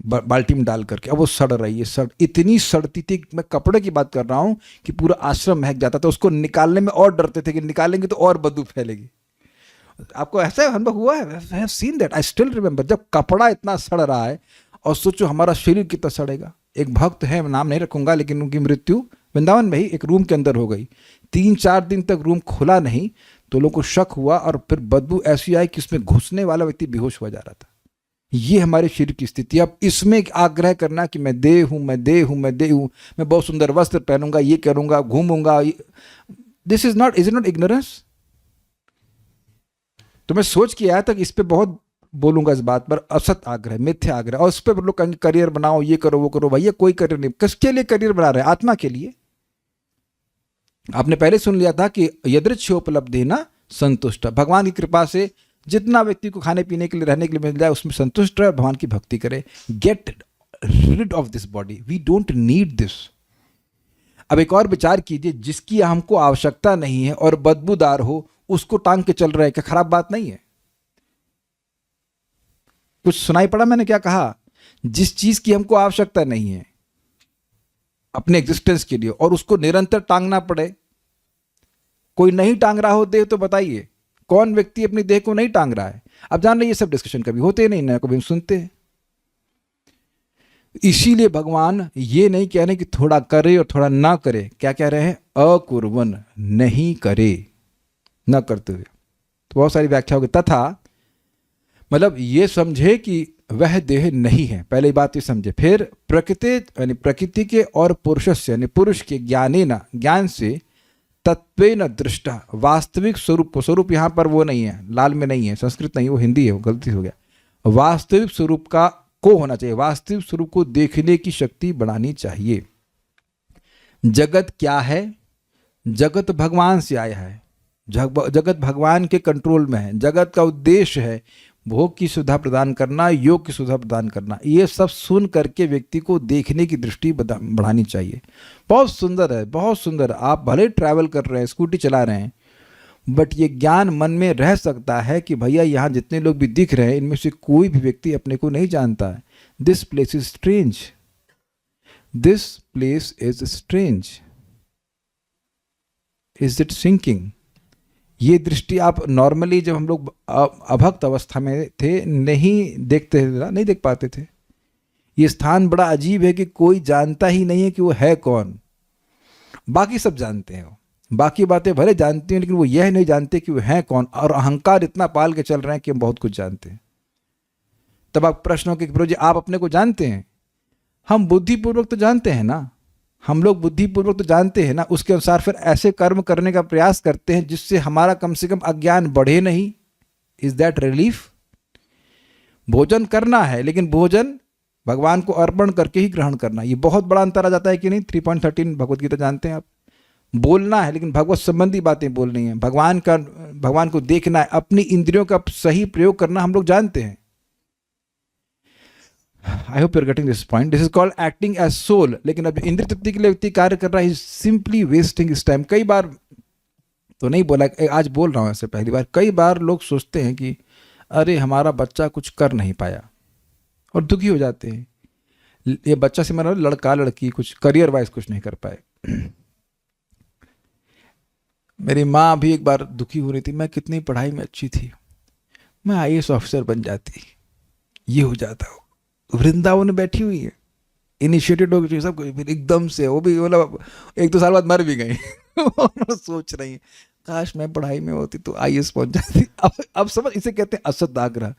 बाल्टी में डाल करके, अब वो सड़ रही है, इतनी सड़ती थी, मैं कपड़े की बात कर रहा हूँ, कि पूरा आश्रम महक जाता था। उसको निकालने में और डरते थे कि निकालेंगे तो और बदबू फैलेगी। आपको ऐसा अनुभव हुआ है? I have seen that, I still remember, जब कपड़ा इतना सड़ रहा है, और सोचो हमारा शरीर कितना सड़ेगा। एक भक्त है, नाम नहीं रखूंगा, लेकिन उनकी मृत्यु वृंदावन में ही एक रूम के अंदर हो गई। 3-4 दिन तक रूम खुला नहीं, तो लोगों को शक हुआ, और फिर बदबू ऐसी आई कि उसमें घुसने वाला व्यक्ति बेहोश हो जा रहा था। ये हमारे शरीर की स्थिति। अब इसमें आग्रह करना कि मैं देह हूं, मैं देह हूं, मैं देह हूं, मैं बहुत सुंदर वस्त्र पहनूंगा, ये करूंगा, घूमूंगा, this is it not ignorance? तो मैं सोच के आया था कि इस पे बहुत बोलूंगा, इस बात पर, असत आग्रह, मिथ्या आग्रह, और उस पर लोग कहेंगे करियर बनाओ, ये करो वो करो। भैया कोई करियर नहीं, किसके लिए करियर बना रहे हैं? आत्मा के लिए। आपने पहले सुन लिया था कि यदृच्छोपलब्धि ना संतुष्ट, भगवान की कृपा से जितना व्यक्ति को खाने पीने के लिए, रहने के लिए मिल जाए, उसमें संतुष्ट रहे, भगवान की भक्ति करे। Get rid of this body, we don't need this. अब एक और विचार कीजिए, जिसकी हमको आवश्यकता नहीं है और बदबूदार हो, उसको टांग के चल रहे हैं, क्या खराब बात नहीं है? कुछ सुनाई पड़ा मैंने क्या कहा? जिस चीज की हमको आवश्यकता नहीं है अपने एग्जिस्टेंस के लिए, और उसको निरंतर टांगना पड़े। कोई नहीं टांग रहा हो देह, तो बताइए कौन व्यक्ति अपनी देह को नहीं टांग रहा है? अब जान रहे, ये सब डिस्कशन कभी होते नहीं, ना कभी हम सुनते हैं। इसीलिए भगवान ये नहीं कह रहे कि थोड़ा करे और थोड़ा ना करे, क्या कह रहे हैं? अकुर्वन, नहीं करे, न करते हुए। तो बहुत सारी व्याख्या होगी। तथा मतलब ये समझे कि वह देह नहीं है, पहले बात ये समझे। फिर प्रकृति यानी प्रकृति के और पुरुष यानी पुरुष के ज्ञानेन, ज्ञान से, तत्वेन दृष्टा, वास्तविक स्वरूप, स्वरूप यहां पर वो नहीं है, लाल में नहीं है, संस्कृत नहीं, वो हिंदी है, वो गलती हो गया। वास्तविक स्वरूप का को होना चाहिए, वास्तविक स्वरूप को देखने की शक्ति बढ़ानी चाहिए। जगत क्या है? जगत भगवान से आया है, जगत भगवान के कंट्रोल में है। जगत का उद्देश्य है भोग की सुविधा प्रदान करना, योग की सुविधा प्रदान करना। ये सब सुन करके व्यक्ति को देखने की दृष्टि बढ़ानी चाहिए। बहुत सुंदर है, बहुत सुंदर। आप भले ट्रैवल कर रहे हैं, स्कूटी चला रहे हैं, बट ये ज्ञान मन में रह सकता है कि भैया यहाँ जितने लोग भी दिख रहे हैं, इनमें से कोई भी व्यक्ति अपने को नहीं जानता है। This place is strange, this place is strange, is it sinking? ये दृष्टि आप नॉर्मली जब हम लोग अभक्त अवस्था में थे नहीं देखते थे, नहीं देख पाते थे। ये स्थान बड़ा अजीब है कि कोई जानता ही नहीं है कि वो है कौन। बाकी सब जानते हैं, बाकी बातें भले जानते हैं, लेकिन वो यह नहीं जानते कि वो हैं कौन। और अहंकार इतना पाल के चल रहे हैं कि हम बहुत कुछ जानते हैं। तब आप प्रश्न हो कि प्रभु जी आप अपने को जानते हैं? हम बुद्धिपूर्वक तो जानते हैं ना, हम लोग बुद्धिपूर्वक तो जानते हैं ना, उसके अनुसार फिर ऐसे कर्म करने का प्रयास करते हैं जिससे हमारा कम से कम अज्ञान बढ़े नहीं। Is that relief? भोजन करना है, लेकिन भोजन भगवान को अर्पण करके ही ग्रहण करना। ये बहुत बड़ा अंतर आ जाता है कि नहीं। 3.13 भगवत गीता जानते हैं आप। बोलना है लेकिन भगवत संबंधी बातें बोलनी है, भगवान को देखना है, अपनी इंद्रियों का सही प्रयोग करना हम लोग जानते हैं। I hope you are getting this point. This is called acting as soul. लेकिन अब इंद्रिय तृप्ति के लिए व्यक्ति कार्य कर रहा है, सिंपली वेस्टिंग हिज टाइम। कई बार तो नहीं बोला, आज बोल रहा हूं ऐसे पहली बार, कई बार लोग सोचते हैं कि अरे हमारा बच्चा कुछ कर नहीं पाया और दुखी हो जाते हैं। ये बच्चा से मेरा लड़का लड़की कुछ करियर वाइज कुछ नहीं कर पाए। मेरी माँ भी एक बार दुखी हो रही थी, मैं कितनी पढ़ाई में अच्छी थी, मैं IAS ऑफिसर बन जाती, ये हो जाता हो। वृंदावन में बैठी हुई है, इनिशिएटेड हो गई सब, फिर एकदम से वो भी मतलब 1-2 साल बाद मर भी गई। सोच रही है काश मैं पढ़ाई में होती तो IAS पहुंच जाती। अब समझ, इसे कहते हैं असद आग्रह।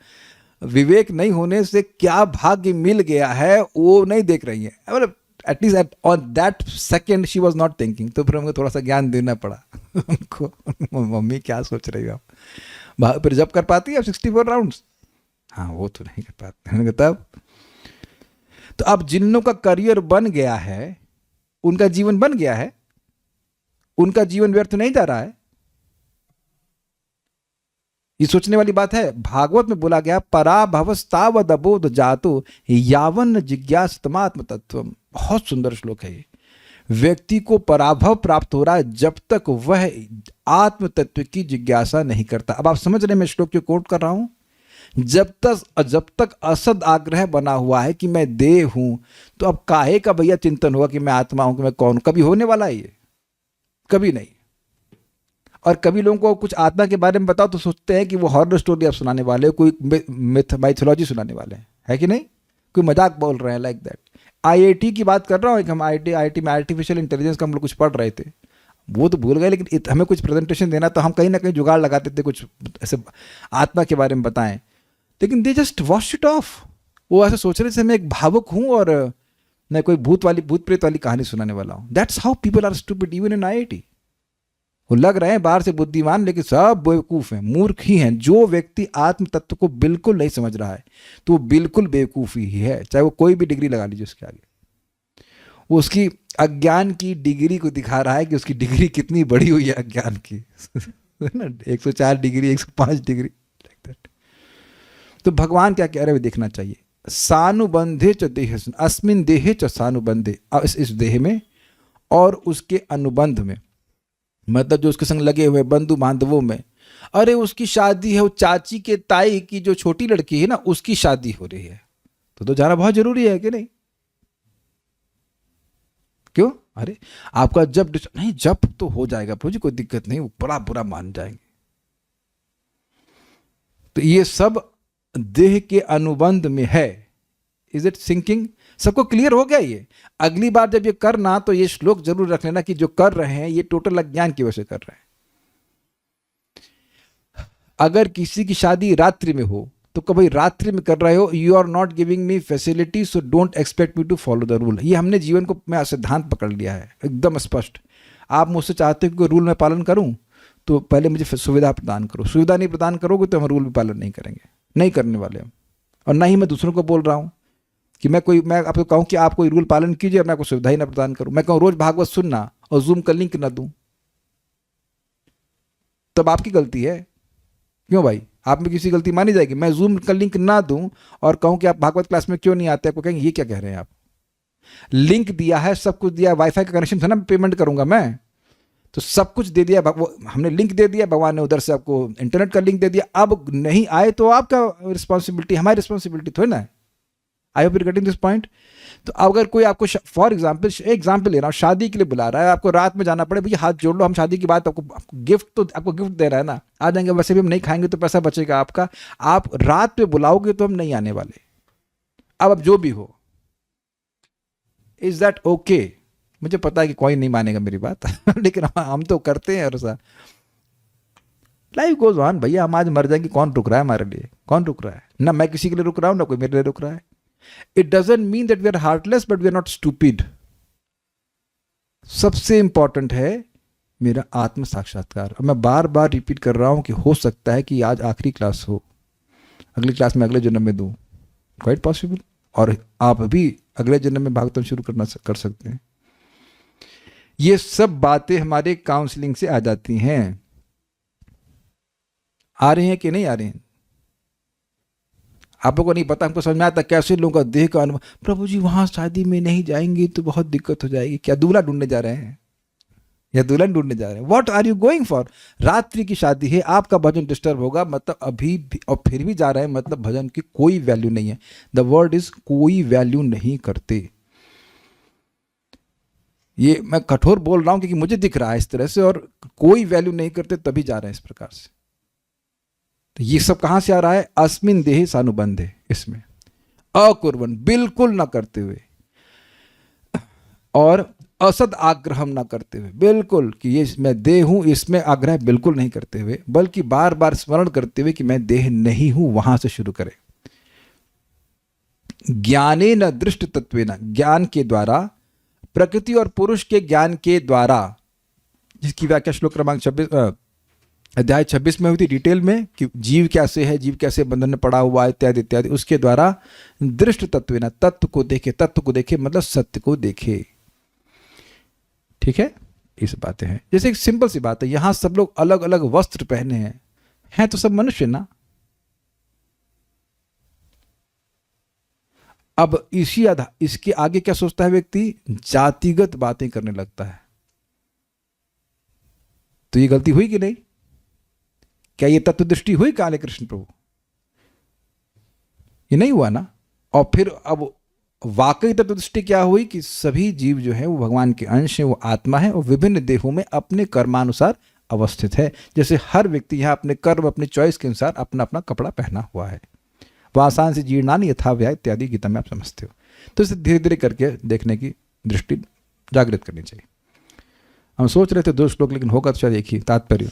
विवेक नहीं होने से क्या भाग्य मिल गया है वो नहीं देख रही है। मतलब at least on that second she was not thinking. तो फिर हमको थोड़ा सा ज्ञान देना पड़ा उनको, मम्मी क्या सोच रही हो आप। फिर जब कर पाती है 64 राउंड्स, हाँ वो तो नहीं कर पाते तब। तो अब जिन्हों का करियर बन गया है, उनका जीवन बन गया है, उनका जीवन व्यर्थ नहीं जा रहा है। ये सोचने वाली बात है। भागवत में बोला गया पराभवस्तावद अबोध जातो यावन जिज्ञासतमात्म तत्वम। बहुत सुंदर श्लोक है ये। व्यक्ति को पराभव प्राप्त हो रहा है जब तक वह आत्म तत्व की जिज्ञासा नहीं करता। अब आप समझ रहे हैं मैं श्लोक को कोट कर रहा हूं। जब तक असद आग्रह बना हुआ है कि मैं देह हूं, तो अब काहे का भैया चिंतन हुआ कि मैं आत्मा हूं, कि मैं कौन हूं। कभी होने वाला है ये? कभी नहीं। और कभी लोगों को कुछ आत्मा के बारे में बताओ तो सोचते हैं कि वो हॉरर स्टोरी आप सुनाने वाले हो, कोई माइथोलॉजी सुनाने वाले हैं, है कि नहीं? कोई मजाक बोल रहे हैं लाइक दैट। IIT की बात कर रहा हूँ, हम IIT में आर्टिफिशियल इंटेलिजेंस का हम लोग कुछ पढ़ रहे थे, वो तो भूल गए, लेकिन हमें कुछ प्रेजेंटेशन देना तो हम कहीं ना कहीं जुगाड़ लगाते थे, कुछ ऐसे आत्मा के बारे में बताएं, लेकिन they just wash it of. वो ऐसे सोच रहे थे मैं एक भावुक हूँ और मैं कोई भूत प्रेत वाली कहानी सुनाने वाला हूँ। That's how people are stupid even in IIT। वो लग रहे हैं बाहर से बुद्धिमान, लेकिन सब बेवकूफ़ हैं, मूर्ख ही हैं। जो व्यक्ति आत्म तत्व को बिल्कुल नहीं समझ रहा है तो वो बिल्कुल बेवकूफ़ ही है, चाहे वो कोई भी डिग्री लगा लीजिए उसके आगे। वो उसकी अज्ञान की डिग्री को दिखा रहा है कि उसकी डिग्री कितनी बड़ी हुई है अज्ञान की। ना 104 डिग्री, 105 डिग्री लाइक दैट। तो भगवान क्या कह रहे हैं देखना चाहिए। सानुबंधे च देह, अस्मिन देहे च सानुबंधे, इस देह में और उसके अनुबंध में, मतलब जो उसके संग लगे हुए बंधु बांधवों में। अरे उसकी शादी है, वो चाची के ताई की जो छोटी लड़की है ना, उसकी शादी हो रही है, तो जाना बहुत जरूरी है कि नहीं? क्यों? अरे आपका जब तो हो जाएगा प्रभु जी, कोई दिक्कत नहीं, वो बड़ा बुरा मान जाएंगे। तो ये सब देह के अनुबंध में है। Is it sinking? सबको क्लियर हो गया ये? अगली बार जब ये करना तो ये श्लोक जरूर रख लेना कि जो कर रहे हैं ये टोटल अज्ञान की वजह से कर रहे हैं। अगर किसी की शादी रात्रि में हो तो कभी रात्रि में कर रहे हो, you are not giving me facility, so don't expect me to follow the rule. ये हमने जीवन को मैं सिद्धांत पकड़ लिया है एकदम स्पष्ट। आप मुझसे चाहते हो कि रूल में पालन करूं तो पहले मुझे सुविधा प्रदान करो। सुविधा नहीं प्रदान करोगे तो हम रूल में पालन नहीं करेंगे, नहीं करने वाले हम। और ना ही मैं दूसरों को बोल रहा हूं कि मैं आपको कहूं कि आप कोई रूल पालन कीजिए और मैं आपको सुविधा ही ना प्रदान करूं। मैं कहूं रोज भागवत सुनना और जूम का लिंक ना दूं, तब आपकी गलती है। क्यों भाई? आप में किसी गलती मानी जाएगी? मैं जूम का लिंक ना दूं और कहूं कि आप भागवत क्लास में क्यों नहीं आते, आपको कहेंगे ये क्या कह रहे हैं आप। लिंक दिया है, सब कुछ दिया, वाईफाई का कनेक्शन था ना, पेमेंट करूंगा मैं, तो सब कुछ दे दिया, हमने लिंक दे दिया, भगवान ने उधर से आपको इंटरनेट का लिंक दे दिया। अब नहीं आए तो आपका रिस्पॉन्सिबिलिटी, हमारी रिस्पॉन्सिबिलिटी थोड़ी ना है। आई hope you getting this point. तो अगर कोई आपको फॉर एग्जाम्पल ले रहा हूँ, शादी के लिए बुला रहा है, आपको रात में जाना पड़े, भैया हाथ जोड़ लो, हम शादी की बात, आपको गिफ्ट दे रहा है ना, आ जाएंगे, वैसे भी हम नहीं खाएंगे तो पैसा बचेगा आपका। आप रात में बुलाओगे तो हम नहीं आने वाले। अब जो भी हो, इज दैट ओके? मुझे पता है कि कोई नहीं मानेगा मेरी बात लेकिन हम तो करते हैं। और लाइफ गोज ऑन भैया, हम आज मर जाएंगे, कौन रुक रहा है हमारे लिए? कौन रुक रहा है? ना मैं किसी के लिए रुक रहा हूं, ना कोई मेरे लिए रुक रहा है। It doesn't mean that we are heartless, but we are not stupid. सबसे इंपॉर्टेंट है मेरा आत्म साक्षात्कार। और मैं बार बार रिपीट कर रहा हूं कि हो सकता है कि आज आखिरी क्लास हो, अगली क्लास में अगले जन्म में दूं, क्वाइट पॉसिबल। और आप भी अगले जन्म में भागवतम शुरू कर सकते हैं। ये सब बातें हमारे काउंसलिंग से आ जाती हैं। आ रहे हैं कि नहीं आ रहे हैं? आप लोगों को नहीं पता, हमको समझ में आता कैसे लोगों का देह का अनुभव। प्रभु जी वहां शादी में नहीं जाएंगे तो बहुत दिक्कत हो जाएगी। क्या दूल्हा ढूंढने जा रहे हैं या दुल्हन ढूंढने जा रहे हैं? What are you going for? रात्रि की शादी है, आपका भजन डिस्टर्ब होगा, मतलब अभी भी, और फिर भी जा रहे हैं, मतलब भजन की कोई वैल्यू नहीं है। द वर्ड इज कोई वैल्यू नहीं करते। ये मैं कठोर बोल रहा हूं क्योंकि मुझे दिख रहा है इस तरह से, और कोई वैल्यू नहीं करते तभी जा रहे हैं इस प्रकार से। तो ये सब कहां से आ रहा है? अस्मिन देह सानुबंधे, इसमें अकुर्वन, बिल्कुल ना करते हुए, और असद आग्रह ना करते हुए, बिल्कुल कि ये मैं देह हूं इसमें आग्रह बिल्कुल नहीं करते हुए, बल्कि बार बार स्मरण करते हुए कि मैं देह नहीं हूं, वहां से शुरू करें। ज्ञाने न दृष्ट तत्वेन, ज्ञान के द्वारा, प्रकृति और पुरुष के ज्ञान के द्वारा, जिसकी व्याख्या श्लोक क्रमांक 26 अध्याय 26 में हुई थी डिटेल में, कि जीव कैसे है, जीव कैसे बंधन में पड़ा हुआ है, इत्यादि इत्यादि। उसके द्वारा दृष्ट तत्वेन, तत्व को देखे, तत्व को देखे मतलब सत्य को देखे। ठीक है, इस बातें हैं। जैसे एक सिंपल सी बात है, यहां सब लोग अलग अलग वस्त्र पहने हैं तो सब मनुष्य ना। अब इसके आगे क्या सोचता है व्यक्ति? जातिगत बातें करने लगता है। तो ये गलती हुई कि नहीं? क्या ये तत्व दृष्टि हुई काले कृष्ण प्रभु? ये नहीं हुआ ना। और फिर अब वाकई तत्व दृष्टि क्या हुई कि सभी जीव जो है वो भगवान के अंश है, वो आत्मा है, और विभिन्न देहों में अपने कर्मानुसार अवस्थित है। जैसे हर व्यक्ति यहाँ अपने कर्म, अपने चॉइस के अनुसार अपना अपना कपड़ा पहना हुआ है। वासान से जीर्णानि यथा व्याय इत्यादि गीता में आप समझते हो। तो इसे धीरे धीरे करके देखने की दृष्टि जागृत करनी चाहिए। हम सोच रहे थे 2 श्लोक, लेकिन होगा तो शायद एक ही। तात्पर्य,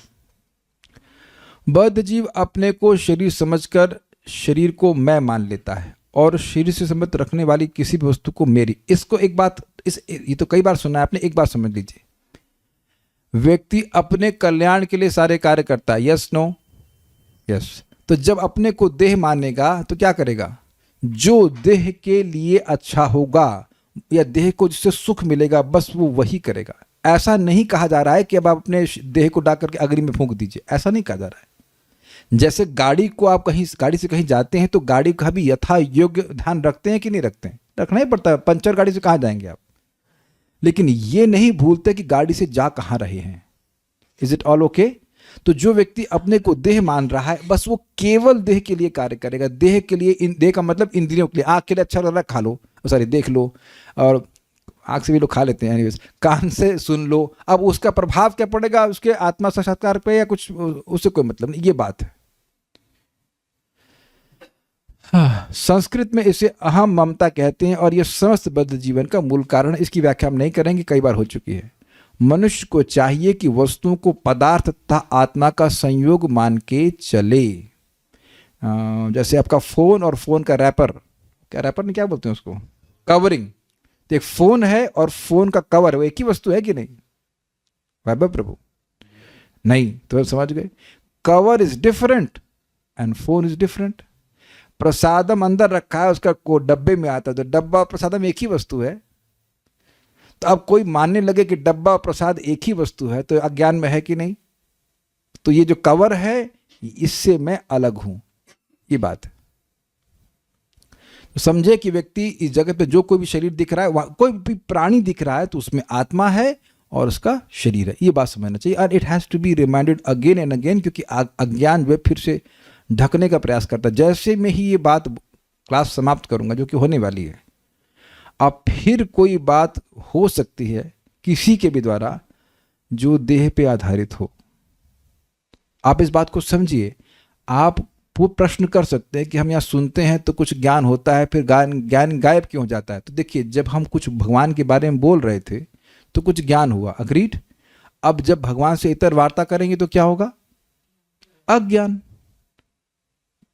बद्ध जीव अपने को शरीर समझकर शरीर को मैं मान लेता है, और शरीर से संबंध रखने वाली किसी भी वस्तु को मेरी। इसको एक बात, ये तो कई बार सुना है आपने, एक बात समझ लीजिए। व्यक्ति अपने कल्याण के लिए सारे कार्य करता है, यस नो? यस। तो जब अपने को देह मानेगा तो क्या करेगा? जो देह के लिए अच्छा होगा या देह को जिससे सुख मिलेगा, बस वो वही करेगा। ऐसा नहीं कहा जा रहा है कि अब आप अपने देह को डाल करके अग्नि में फूंक दीजिए, ऐसा नहीं कहा जा रहा है। जैसे गाड़ी को आप गाड़ी से कहीं जाते हैं तो गाड़ी का भी यथा योग्य ध्यान रखते हैं कि नहीं रखते हैं? रखना ही पड़ता है, पंचर गाड़ी से कहाँ जाएंगे आप। लेकिन ये नहीं भूलते कि गाड़ी से जा कहाँ रहे हैं। Is it all okay? तो जो व्यक्ति अपने को देह मान रहा है, बस वो केवल देह के लिए कार्य करेगा। देह के लिए, देह का मतलब इंद्रियों के लिए। आँख के लिए अच्छा लग रहा है, खा लो, सॉरी देख लो, और आँख से भी लोग खा लेते हैं एनीवेज। कान से सुन लो, अब उसका प्रभाव क्या पड़ेगा उसके आत्मा साक्षात्कार पे या कुछ, उससे कोई मतलब नहीं। ये बात है। संस्कृत में इसे अहम ममता कहते हैं, और यह समस्त बद्ध जीवन का मूल कारण है। इसकी व्याख्या हम नहीं करेंगे, कई बार हो चुकी है। मनुष्य को चाहिए कि वस्तुओं को पदार्थ तथा आत्मा का संयोग मान के चले। जैसे आपका फोन और फोन का रैपर, क्या रैपर नहीं, क्या बोलते हैं उसको, कवरिंग। तो एक फोन है और फोन का कवर, वो एक ही वस्तु है कि नहीं? वैभव प्रभु नहीं, तो समझ गए। Cover is different and phone is different. प्रसादम अंदर रखा है, उसका को डब्बे में आता है, तो डब्बा और प्रसादम एक ही वस्तु है। तो अब कोई मानने लगे कि डब्बा और प्रसाद एक ही वस्तु है, तो अज्ञान में है कि नहीं? तो ये जो कवर है, इससे मैं अलग हूं, ये बात है। तो समझे कि व्यक्ति इस जगत पे जो कोई भी शरीर दिख रहा है, कोई भी प्राणी दिख रहा है, तो उसमें आत्मा है और उसका शरीर है। ये बात समझना चाहिए। और it has to be reminded again and again, क्योंकि अज्ञान वे फिर से ढकने का प्रयास करता है। जैसे मैं ही ये बात क्लास समाप्त करूंगा, जो कि होने वाली है, अब फिर कोई बात हो सकती है किसी के भी द्वारा जो देह पे आधारित हो। आप इस बात को समझिए। आप वो प्रश्न कर सकते हैं कि हम यहाँ सुनते हैं तो कुछ ज्ञान होता है, फिर ज्ञान गायब क्यों हो जाता है? तो देखिए, जब हम कुछ भगवान के बारे में बोल रहे थे तो कुछ ज्ञान हुआ, अग्रीड। अब जब भगवान से इतर वार्ता करेंगे तो क्या होगा? अज्ञान।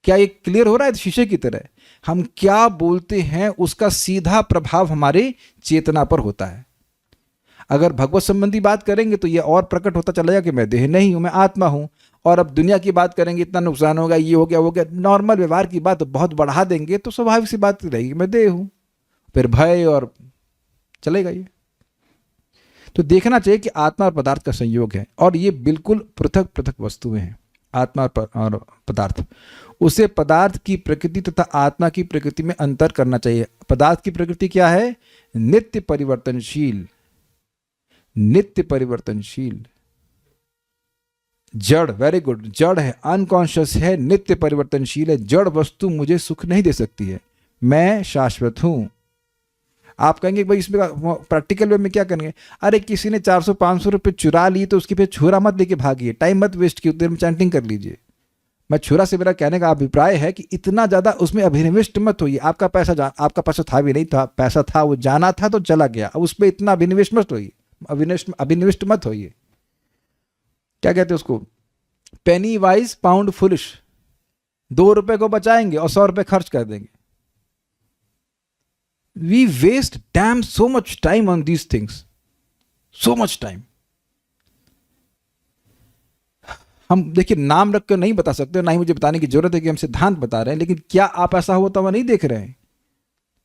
क्या ये क्लियर हो रहा है? शीशे की तरह हम क्या बोलते हैं उसका सीधा प्रभाव हमारे चेतना पर होता है। अगर भगवत संबंधी बात करेंगे तो ये और प्रकट होता चला जाएगा कि मैं देह नहीं हूँ, मैं आत्मा हूँ। और अब दुनिया की बात करेंगे, इतना नुकसान होगा, ये हो गया वो गया, नॉर्मल व्यवहार की बात बहुत बढ़ा देंगे तो स्वाभाविक सी बात रहेगी मैं देह हूँ, फिर भय और चलेगा ये। तो देखना चाहिए कि आत्मा और पदार्थ का संयोग है और ये बिल्कुल पृथक पृथक वस्तुएं हैं, आत्मा और पदार्थ। उसे पदार्थ की प्रकृति तथा आत्मा की प्रकृति में अंतर करना चाहिए। पदार्थ की प्रकृति क्या है? नित्य परिवर्तनशील, नित्य परिवर्तनशील, जड़, वेरी गुड, जड़ है, अनकॉन्शियस है, नित्य परिवर्तनशील है। जड़ वस्तु मुझे सुख नहीं दे सकती है, मैं शाश्वत हूं। आप कहेंगे भाई इसमें प्रैक्टिकल वे में क्या करेंगे? अरे किसी ने 400-500 रुपये चुरा ली तो उसकी फिर छुरा मत लेके भागिए, टाइम मत वेस्ट कीजिए, देर में चैंटिंग कर लीजिए। मैं छुरा से मेरा कहने का अभिप्राय है कि इतना ज़्यादा उसमें अभिनिविष्ट मत होइए। आपका पैसा था भी नहीं था, पैसा था वो जाना था तो चला गया, अब उसमें इतना अभिनिविष्ट मत होइए, अभिनिविष्ट मत होइए। क्या कहते हैं उसको? पेनी वाइज पाउंड फुलिश। 2 रुपए को बचाएंगे और 100 रुपए खर्च कर देंगे। We waste damn so much time on these things, so much time. हम देखिए नाम रख कर नहीं बता सकते, ना ही मुझे बताने की जरूरत है कि हम सिद्धांत बता रहे हैं, लेकिन क्या आप ऐसा होता हुआ नहीं देख रहे हैं?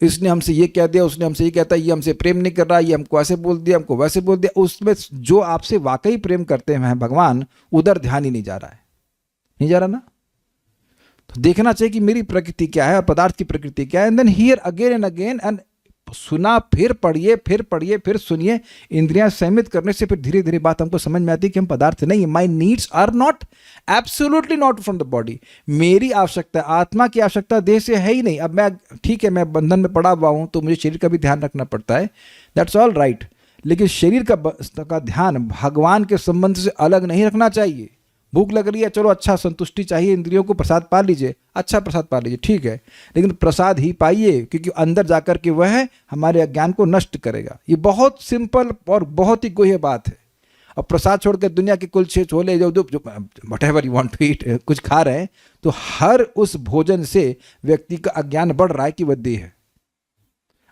इसने हमसे ये कह दिया, उसने हमसे ये कहता है, ये हमसे प्रेम नहीं कर रहा, ये हमको ऐसे बोल दिया, हमको वैसे बोल दिया। उसमें जो आपसे वाकई प्रेम करते हैं भगवान, उधर ध्यान ही नहीं जा रहा है, नहीं जा रहा ना। तो देखना चाहिए कि मेरी प्रकृति क्या है और पदार्थ की प्रकृति क्या है, and then hear again and again, एंड सुना, फिर पढ़िए, फिर पढ़िए, फिर सुनिए। इंद्रियां संयमित करने से फिर धीरे धीरे बात हमको समझ में आती है कि हम पदार्थ नहीं है। My needs are not, absolutely not from the body. मेरी आवश्यकता, आत्मा की आवश्यकता देह से है ही नहीं। अब मैं, ठीक है, मैं बंधन में पड़ा हुआ हूं तो मुझे शरीर का भी ध्यान रखना पड़ता है, दैट्स ऑल राइट, लेकिन शरीर का ध्यान भगवान के संबंध से अलग नहीं रखना चाहिए। भूख लग रही है, चलो अच्छा, संतुष्टि चाहिए इंद्रियों को, प्रसाद पा लीजिए, अच्छा प्रसाद पा लीजिए, ठीक है, लेकिन प्रसाद ही पाइए, क्योंकि अंदर जाकर के वह हमारे अज्ञान को नष्ट करेगा। ये बहुत सिंपल और बहुत ही गुह्य बात है। और प्रसाद छोड़कर दुनिया के कुलछे छोले जो whatever you want to eat कुछ खा रहे हैं, तो हर उस भोजन से व्यक्ति का अज्ञान बढ़ रहा है कि वह देह है।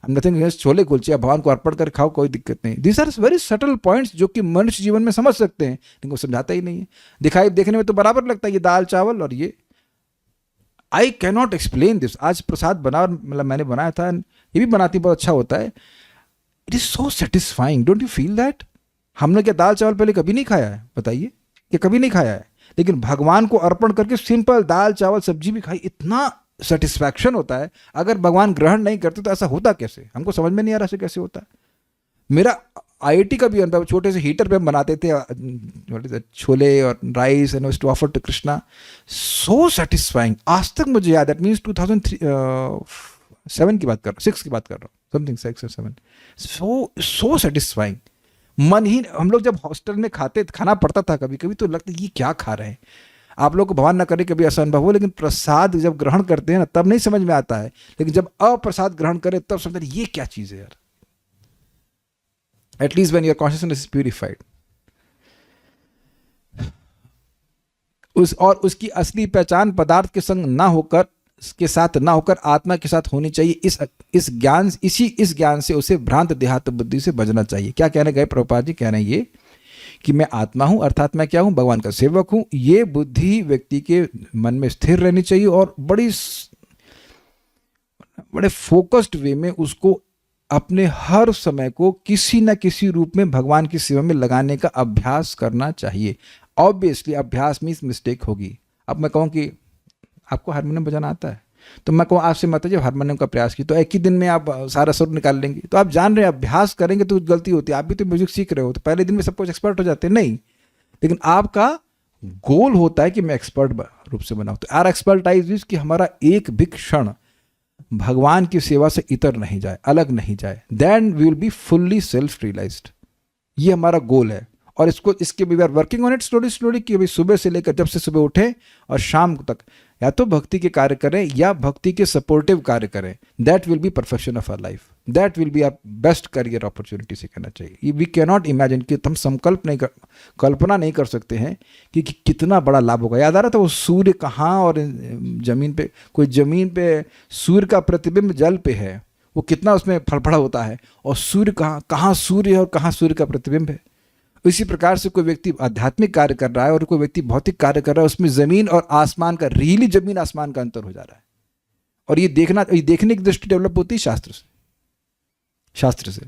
नथिंग अगेंस्ट छोले कुलचे, भगवान को अर्पण कर खाओ, कोई दिक्कत नहीं। This are very subtle points जो कि मनुष्य जीवन में समझ सकते हैं, लेकिन वो समझाता ही नहीं है। दिखाई देखने में तो बराबर लगता है, ये दाल चावल और ये, I can not explain this. आज प्रसाद बना, मतलब मैंने बनाया था, ये भी बनाती बहुत अच्छा होता है। It is so satisfying, don't you feel that? हमने क्या दाल चावल पहले कभी नहीं खाया है? बताइए, कि कभी नहीं खाया है, लेकिन भगवान को अर्पण करके सिंपल दाल चावल सब्जी भी खाई, इतना सेटिस्फैक्शन होता है। अगर भगवान ग्रहण नहीं करते तो ऐसा होता कैसे? हमको समझ में नहीं आ रहा ऐसे कैसे होता है। मेरा आईआईटी का भी अनुभव, छोटे से हीटर पे हम बनाते थे छोले और rice and to offer to Krishna, so satisfying. आज तक मुझे याद है, मीन्स 2007 की बात कर रहा हूँ, 6 की बात कर रहा हूँ, समथिंग 6 or 7, सो सेटिस्फाइंग। मन ही, हम लोग जब हॉस्टल में खाना पड़ता था कभी कभी, तो लगता ये क्या खा रहे हैं। आप लोग को भगवान न करे कभी ऐसा अनुभव हो, लेकिन प्रसाद जब ग्रहण करते हैं ना, तब नहीं समझ में आता है, लेकिन जब अप्रसाद ग्रहण करें तब समझते ये क्या चीज है यार। At least when your consciousness is purified. और उसकी असली पहचान पदार्थ के संग ना होकर, के साथ ना होकर आत्मा के साथ होनी चाहिए। इस ज्ञान से उसे भ्रांत देहात्म बुद्धि से बचना चाहिए। क्या कहने गए प्रभुपाद जी? कह रहे हैं ये कि मैं आत्मा हूं, अर्थात मैं क्या हूं? भगवान का सेवक हूं। ये बुद्धि व्यक्ति के मन में स्थिर रहनी चाहिए और बड़े फोकस्ड वे में उसको अपने हर समय को किसी न किसी रूप में भगवान की सेवा में लगाने का अभ्यास करना चाहिए। ऑब्वियसली अभ्यास मीन्स मिस्टेक होगी। अब मैं कहूँ कि आपको हारमोनियम बजाना आता है, तो मैं कहूँ आपसे मत जब हारमोनियम का प्रयास की तो एक ही दिन में आप सारा सुर निकाल लेंगे, तो आप जान रहे हैं अभ्यास करेंगे तो गलती होती है। आप भी तो म्यूजिक सीख रहे हो, तो पहले दिन में सब कुछ एक्सपर्ट हो जाते हैं नहीं, लेकिन आपका गोल होता है कि मैं एक्सपर्ट रूप से बनाऊँ। तो आर एक्सपर्टाइज इज कि हमारा एक भी क्षण भगवान की सेवा से इतर नहीं जाए, अलग नहीं जाए। Then we will be fully self realized. ये हमारा गोल है और इसके we are working on it slowly कि अभी सुबह से लेकर, जब से सुबह उठें और शाम तक या तो भक्ति के कार्य करें या भक्ति के सपोर्टिव कार्य करें। That will be perfection of our life, that will be our best career opportunity से कहना चाहिए। वी कैन नॉट इमेजिन कि हम कल्पना नहीं कर सकते हैं कि कितना बड़ा लाभ होगा। याद आ रहा था वो सूर्य कहाँ और जमीन पे, कोई जमीन पे सूर्य का प्रतिबिंब जल पे है, वो कितना उसमें फड़फड़ा होता है, और सूर्य कहाँ सूर्य है और कहाँ सूर्य का प्रतिबिंब है। इसी प्रकार से कोई व्यक्ति आध्यात्मिक कार्य कर रहा है और कोई व्यक्ति भौतिक कार्य कर रहा है, उसमें जमीन और आसमान का, रियली जमीन आसमान का अंतर हो जा रहा है। और ये देखने की दृष्टि डेवलप होती है शास्त्र से।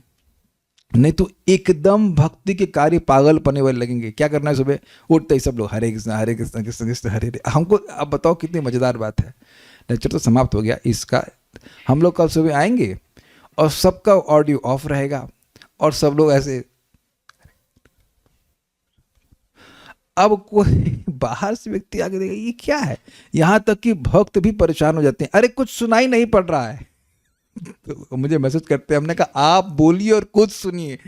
नहीं तो एकदम भक्ति के कार्य पागल पने वाले लगेंगे। क्या करना है, सुबह उठते ही सब लोग हरे कृष्ण कृष्ण कृष्ण हरे हरे। हमको अब बताओ कितनी मजेदार बात है। लेक्चर तो समाप्त हो गया इसका। हम लोग कल सुबह आएंगे और सबका ऑडियो ऑफ रहेगा और सब लोग ऐसे। अब कोई बाहर से व्यक्ति आके देखेगा ये क्या है, यहां तक कि भक्त भी परेशान हो जाते हैं, अरे कुछ सुनाई नहीं पड़ रहा है। तो मुझे मैसेज करते हैं, हमने कहा आप बोलिए और कुछ सुनिए,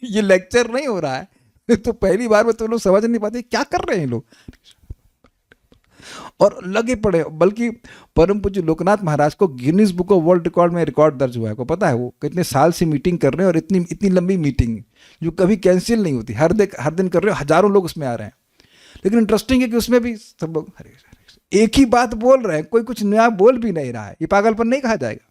ये लेक्चर नहीं हो रहा है। तो पहली बार में तो लोग समझ नहीं पाते क्या कर रहे हैं लोग, और लगे पड़े। बल्कि परम पूज्य लोकनाथ महाराज को Guinness book of world record में रिकॉर्ड दर्ज हुआ है। को पता है वो कितने साल से मीटिंग कर रहे हैं, और इतनी लंबी मीटिंग जो कभी कैंसिल नहीं होती, हर दिन कर रहे हो, हजारों लोग उसमें आ रहे हैं। लेकिन इंटरेस्टिंग है कि उसमें भी सब लोग हरे कृष्ण एक ही बात बोल रहे हैं, कोई कुछ नया बोल भी नहीं रहा है। ये पागलपन नहीं कहा जाएगा?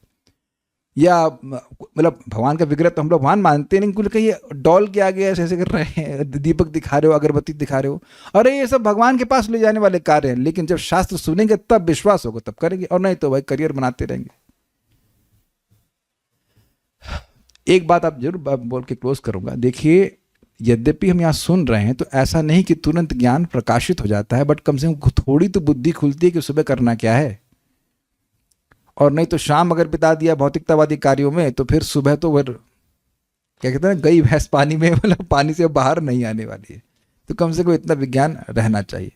या मतलब भगवान का विग्रह तो हम लोग भगवान मानते नहीं, कुछ कहिए डॉल के आगे ऐसे ऐसे कर रहे हैं, दीपक दिखा रहे हो, अगरबत्ती दिखा रहे हो, अरे ये सब भगवान के पास ले जाने वाले कार्य हैं। लेकिन जब शास्त्र सुनेंगे तब विश्वास होगा, तब करेंगे, और नहीं तो भाई करियर बनाते रहेंगे। एक बात आप जरूर बोल के क्लोज करूंगा। देखिए, यद्यपि हम यहाँ सुन रहे हैं तो ऐसा नहीं कि तुरंत ज्ञान प्रकाशित हो जाता है, बट कम से कम थोड़ी तो बुद्धि खुलती है कि सुबह करना क्या है। और नहीं तो शाम अगर बिता दिया भौतिकतावादी कार्यों में, तो फिर सुबह तो फिर क्या कहते हैं, गई भैंस पानी में, मतलब पानी से बाहर नहीं आने वाली है। तो कम से कम इतना विज्ञान रहना चाहिए।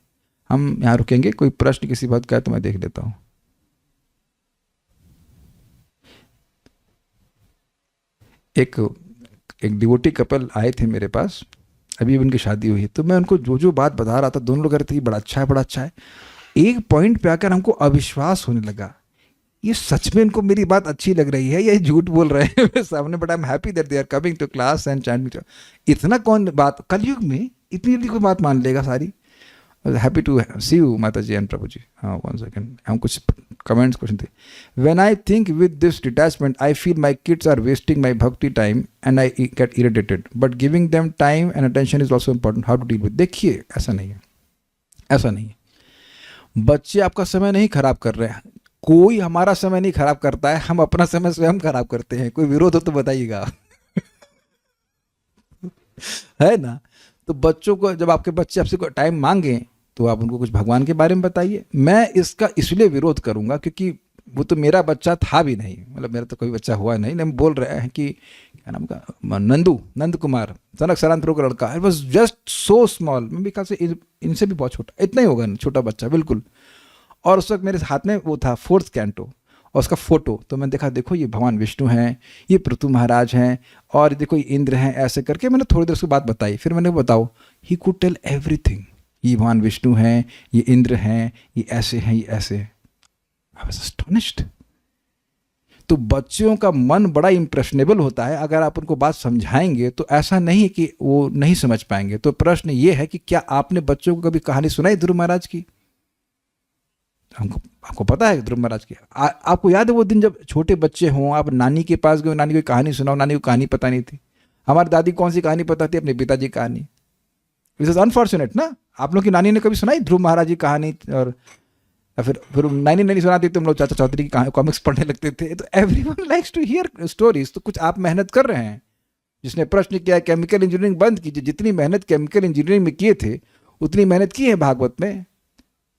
हम यहाँ रुकेंगे। कोई प्रश्न किसी बात का है तो मैं देख लेता हूँ। एक डिवोटी कपल आए थे मेरे पास, अभी उनकी शादी हुई है, तो मैं उनको जो बात बता रहा था, दोनों लोग कह रहे थे कि बड़ा अच्छा है बड़ा अच्छा है। एक पॉइंट पे आकर हमको अविश्वास होने लगा, ये सच में इनको मेरी बात अच्छी लग रही है या ये झूठ बोल रहे हैं सामने। But I am happy that they are coming to class and chanting. इतना कौन बात कलयुग में इतनी जल्दी कोई बात मान लेगा सारी। हैप्पी टू सी यू माता जी एंड प्रभु जी। हाँ, 1 सेकेंड, हम कुछ कमेंट्स क्वेश्चन थे। When I think with this detachment I feel my kids are wasting my bhakti time and I get irritated, but giving them time and attention is also important. How to deal with. देखिए, ऐसा नहीं है, ऐसा नहीं है। बच्चे आपका समय नहीं खराब कर रहे हैं, कोई हमारा समय नहीं खराब करता है, हम अपना समय स्वयं खराब करते हैं। कोई विरोध हो तो बताइएगा है ना। तो बच्चों को, जब आपके बच्चे आपसे टाइम मांगे तो आप उनको कुछ भगवान के बारे में बताइए। मैं इसका इसलिए विरोध करूंगा क्योंकि वो तो मेरा बच्चा था भी नहीं, मतलब मेरा तो कोई बच्चा हुआ नहीं। हम बोल रहे हैं कि क्या नाम का, नंद कुमार, जनक सरांतरों का लड़का, it was just so small. मैं भी ख्याल से इनसे भी बहुत छोटा, इतना ही होगा, छोटा बच्चा बिल्कुल। और उस वक्त मेरे हाथ में वो था 4th कैंटो और उसका फोटो। तो मैंने देखा, देखो ये भगवान विष्णु हैं, ये पृथु महाराज हैं, और देखो ये इंद्र हैं, ऐसे करके मैंने थोड़ी देर उसको बात बताई। फिर मैंने बताओ, ही कुड टेल एवरीथिंग, ये भगवान विष्णु हैं, ये इंद्र हैं, ये ऐसे हैं, ये ऐसे। I was astonished. तो बच्चों का मन बड़ा इंप्रेशनेबल होता है। अगर आप उनको बात समझाएंगे तो ऐसा नहीं है कि वो नहीं समझ पाएंगे। तो प्रश्न ये है कि क्या आपने बच्चों को कभी कहानी सुनाई ध्रुव महाराज की? आपको पता है ध्रुव महाराज की? आपको याद है वो दिन जब छोटे बच्चे हों, आप नानी के पास गए, नानी को कहानी सुनाओ, नानी को कहानी पता नहीं थी। हमारी दादी कौन सी कहानी पता थी? अपने पिताजी की कहानी। दिस इज अनफॉर्चुनेट ना। आप लोग की नानी ने कभी सुनाई ध्रुव महाराज की कहानी? और फिर नानी नहीं सुनाती तो हम लोग चाचा चौधरी की कॉमिक्स पढ़ने लगते थे। तो everyone likes to hear stories. तो कुछ आप मेहनत कर रहे हैं। जिसने प्रश्न किया केमिकल इंजीनियरिंग बंद कीजिए, जितनी मेहनत केमिकल इंजीनियरिंग में किए थे उतनी मेहनत की है भागवत में।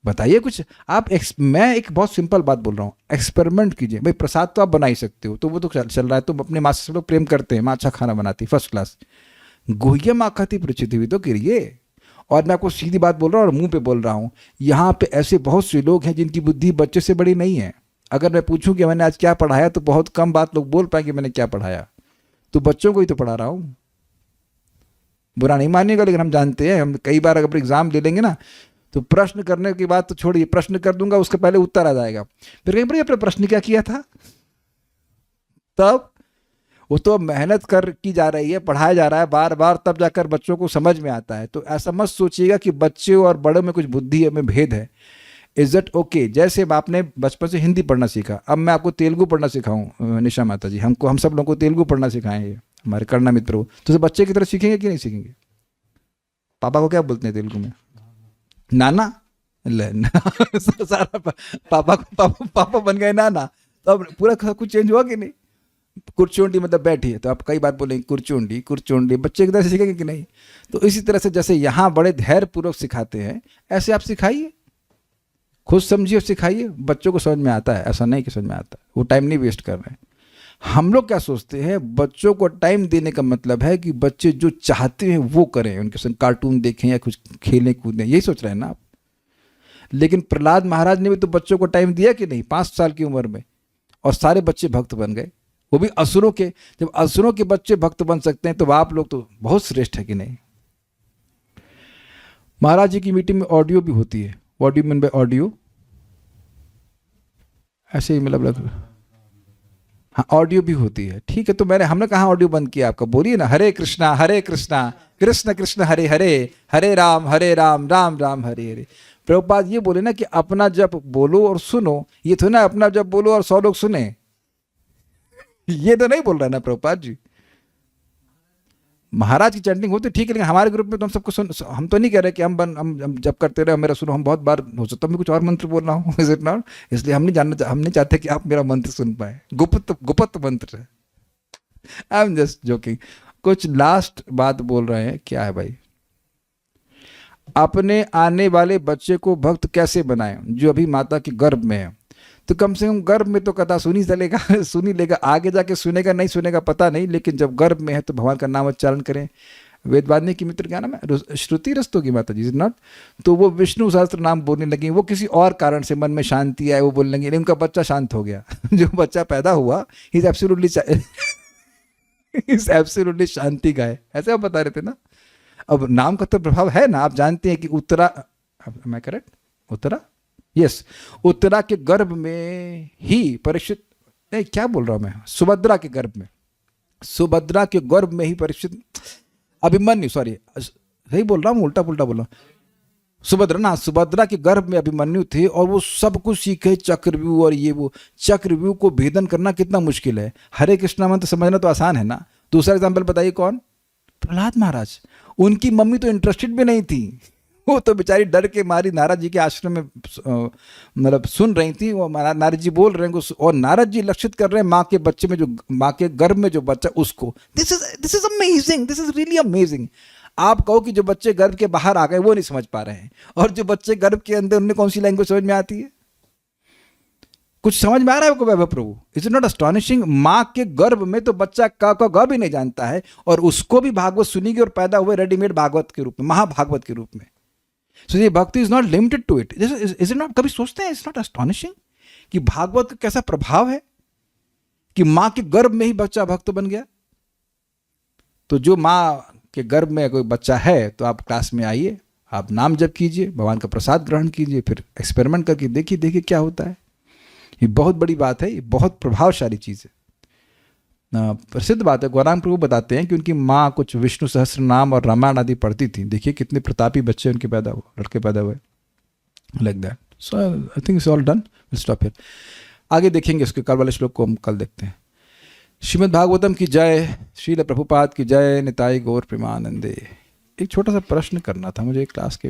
बताइए कुछ आप। मैं एक बहुत सिंपल बात बोल रहा हूँ, एक्सपेरिमेंट कीजिए। भाई प्रसाद तो आप बना ही सकते हो, तो वो तो चल रहा है। तुम अपने माँ से लोग प्रेम करते हैं, माँ अच्छा खाना बनाती, फर्स्ट क्लास। गुहिया माँ खाती प्रचित हुई तो करिए। और मैं आपको सीधी बात बोल रहा हूँ और मुंह पे बोल रहा हूँ, यहाँ पे ऐसे बहुत से लोग हैं जिनकी बुद्धि बच्चे से बड़ी नहीं है। अगर मैं पूछूं कि मैंने आज क्या पढ़ाया तो बहुत कम बात लोग बोल पाएंगे मैंने क्या पढ़ाया। तो बच्चों को ही तो पढ़ा रहा हूँ। बुरा नहीं मानिएगा, लेकिन हम जानते हैं, हम कई बार अगर एग्जाम ले लेंगे ना तो प्रश्न करने की बात तो छोड़िए, प्रश्न कर दूंगा उसके पहले उत्तर आ जाएगा। फिर कहीं पर अपने प्रश्न क्या किया था, तब वो तो मेहनत कर की जा रही है, पढ़ाया जा रहा है बार बार, तब जाकर बच्चों को समझ में आता है। तो ऐसा मत सोचिएगा कि बच्चे और बड़े में कुछ बुद्धि में भेद है। Is that okay? जैसे अब आपने बचपन से हिंदी पढ़ना सीखा, अब मैं आपको तेलुगु पढ़ना सिखाऊं, निशा माता जी, हम सब लोगों को तेलुगु पढ़ना सिखाएंगे, हमारे करना मित्र प्रभु, तो बच्चे की तरह सीखेंगे कि नहीं सीखेंगे? पापा को क्या बोलते हैं तेलुगु में? नाना। सारा पापा बन गए नाना, तो अब पूरा सब कुछ चेंज हुआ कि नहीं? कुर्चोंडी मतलब बैठी है, तो आप कई बार बोलेंगे कुर्चोंडी कुर्चोंडी, बच्चे की तरह सीखेंगे कि नहीं? तो इसी तरह से जैसे यहाँ बड़े धैर्य पूर्वक सिखाते हैं, ऐसे आप सिखाइए, खुद समझिए और सिखाइए। बच्चों को समझ में आता है, ऐसा नहीं कि समझ में आता है, वो टाइम नहीं वेस्ट कर रहे हैं। हम लोग क्या सोचते हैं, बच्चों को टाइम देने का मतलब है कि बच्चे जो चाहते हैं वो करें, उनके संग कार्टून देखें या कुछ खेलें कूदें, यही सोच रहे हैं ना आप। लेकिन प्रहलाद महाराज ने भी तो बच्चों को टाइम दिया कि नहीं, 5 साल की उम्र में, और सारे बच्चे भक्त बन गए, वो भी असुरों के। जब असुरों के बच्चे भक्त बन सकते हैं तो आप लोग तो बहुत श्रेष्ठ है कि नहीं? महाराज जी की मीटिंग में ऑडियो भी होती है। What do you mean by audio? ऐसे ही मतलब हाँ, ऑडियो भी होती है, ठीक है। तो हमने कहाँ ऑडियो बंद किया आपका? बोलिए ना, हरे कृष्णा कृष्ण कृष्ण हरे हरे, हरे राम राम राम हरे हरे। प्रभुपाद ये बोले ना कि अपना जप बोलो और सुनो, ये तो ना अपना जप बोलो और 100 लोग सुने, ये तो नहीं बोल रहा ना प्रभुपाद जी। महाराज की चैंटिंग होती ठीक है, लेकिन हमारे ग्रुप में तो हम सबको हम तो नहीं कह रहे कि हम जब करते रहे मेरा सुनो, हम बहुत बार हो सकता है मैं कुछ और मंत्र बोल रहा हूँ, इज इट नॉट? इसलिए हम नहीं चाहते कि आप मेरा मंत्र सुन पाए, गुप्त मंत्र है। I am just joking. कुछ लास्ट बात बोल रहे हैं, क्या है भाई? अपने आने वाले बच्चे को भक्त कैसे बनाएं जो अभी माता के गर्भ में है? तो कम से कम गर्भ में तो कथा सुन ही लेगा, आगे जाके सुनेगा नहीं सुनेगा पता नहीं, लेकिन जब गर्भ में है तो भगवान का नाम उच्चारण करें। वेदवादिनी की मित्र क्या नाम है, श्रुति रस्तों की माता जी, इज नॉट? तो वो विष्णु सहस्त्र नाम बोलने लगी, वो किसी और कारण से मन में शांति आए वो बोलने लगी, उनका बच्चा शांत हो गया। जो बच्चा पैदा हुआ इज एब्सोल्युटली शांति का है, ऐसे आप बता रहे थे ना। अब नाम का तो प्रभाव है ना, आप जानते हैं कि उत्तरा, मैं करेक्ट, उत्तरा, यस, उत्तरा के गर्भ में ही परीक्षित, नहीं क्या बोल रहा हूं मैं, सुभद्रा के गर्भ में ही परीक्षित, अभिमन्यु, सॉरी सही बोल रहा हूँ, उल्टा पुल्टा बोल रहा हूँ। सुभद्रा के गर्भ में अभिमन्यु थे, और वो सब कुछ सीखे, चक्रव्यूह और ये वो। चक्रव्यूह को भेदन करना कितना मुश्किल है, हरे कृष्णा मंत्र समझना तो आसान है ना। दूसरा एग्जाम्पल बताइए कौन? प्रहलाद महाराज। उनकी मम्मी तो इंटरेस्टेड भी नहीं थी, वो तो बेचारी डर के मारी नारद जी के आश्रम में मतलब सुन रही थी, वो नारद जी बोल रहे हैं, और नारद जी लक्षित कर रहे हैं माँ के बच्चे में, जो माँ के गर्भ में जो बच्चा उसको। This is amazing, this is really amazing. आप कहो कि जो बच्चे गर्भ के बाहर आ गए वो नहीं समझ पा रहे हैं, और जो बच्चे गर्भ के अंदर, उन्हें कौन सी लैंग्वेज समझ में आती है? कुछ समझ में आ रहा है आपको Vaibhav Prabhu? Is it not astonishing? माँ के गर्भ में तो बच्चा का ग भी नहीं जानता है, और उसको भी भागवत सुनेगी और पैदा हुए रेडीमेड भागवत के रूप में, महाभागवत के रूप में। सो ये भक्ति is not limited to it, is it not? कभी सोचते हैं इट्स नॉट अस्टॉनिशिंग कि भागवत का कैसा प्रभाव है कि माँ के गर्भ में ही बच्चा भक्त बन गया? तो जो माँ के गर्भ में कोई बच्चा है तो आप क्लास में आइए, आप नाम जप कीजिए, भगवान का प्रसाद ग्रहण कीजिए, फिर एक्सपेरिमेंट करके देखिए क्या होता है। ये बहुत बड़ी बात है, ये बहुत प्रभावशाली चीज़ है। प्रसिद्ध बात है, गौरांग प्रभु बताते हैं कि उनकी माँ कुछ विष्णु सहस्त्र नाम और रामायण आदि पढ़ती थी। देखिए कितने प्रतापी बच्चे उनके पैदा हुए, लड़के पैदा हुए, like that. So I think it's all done, will stop here. आगे देखेंगे, उसके कल वाले श्लोक को हम कल देखते हैं। श्रीमद् भागवतम की जय, श्रील प्रभुपाद की जय, निताई गौर प्रेमानंदे। एक छोटा सा प्रश्न करना था मुझे क्लास के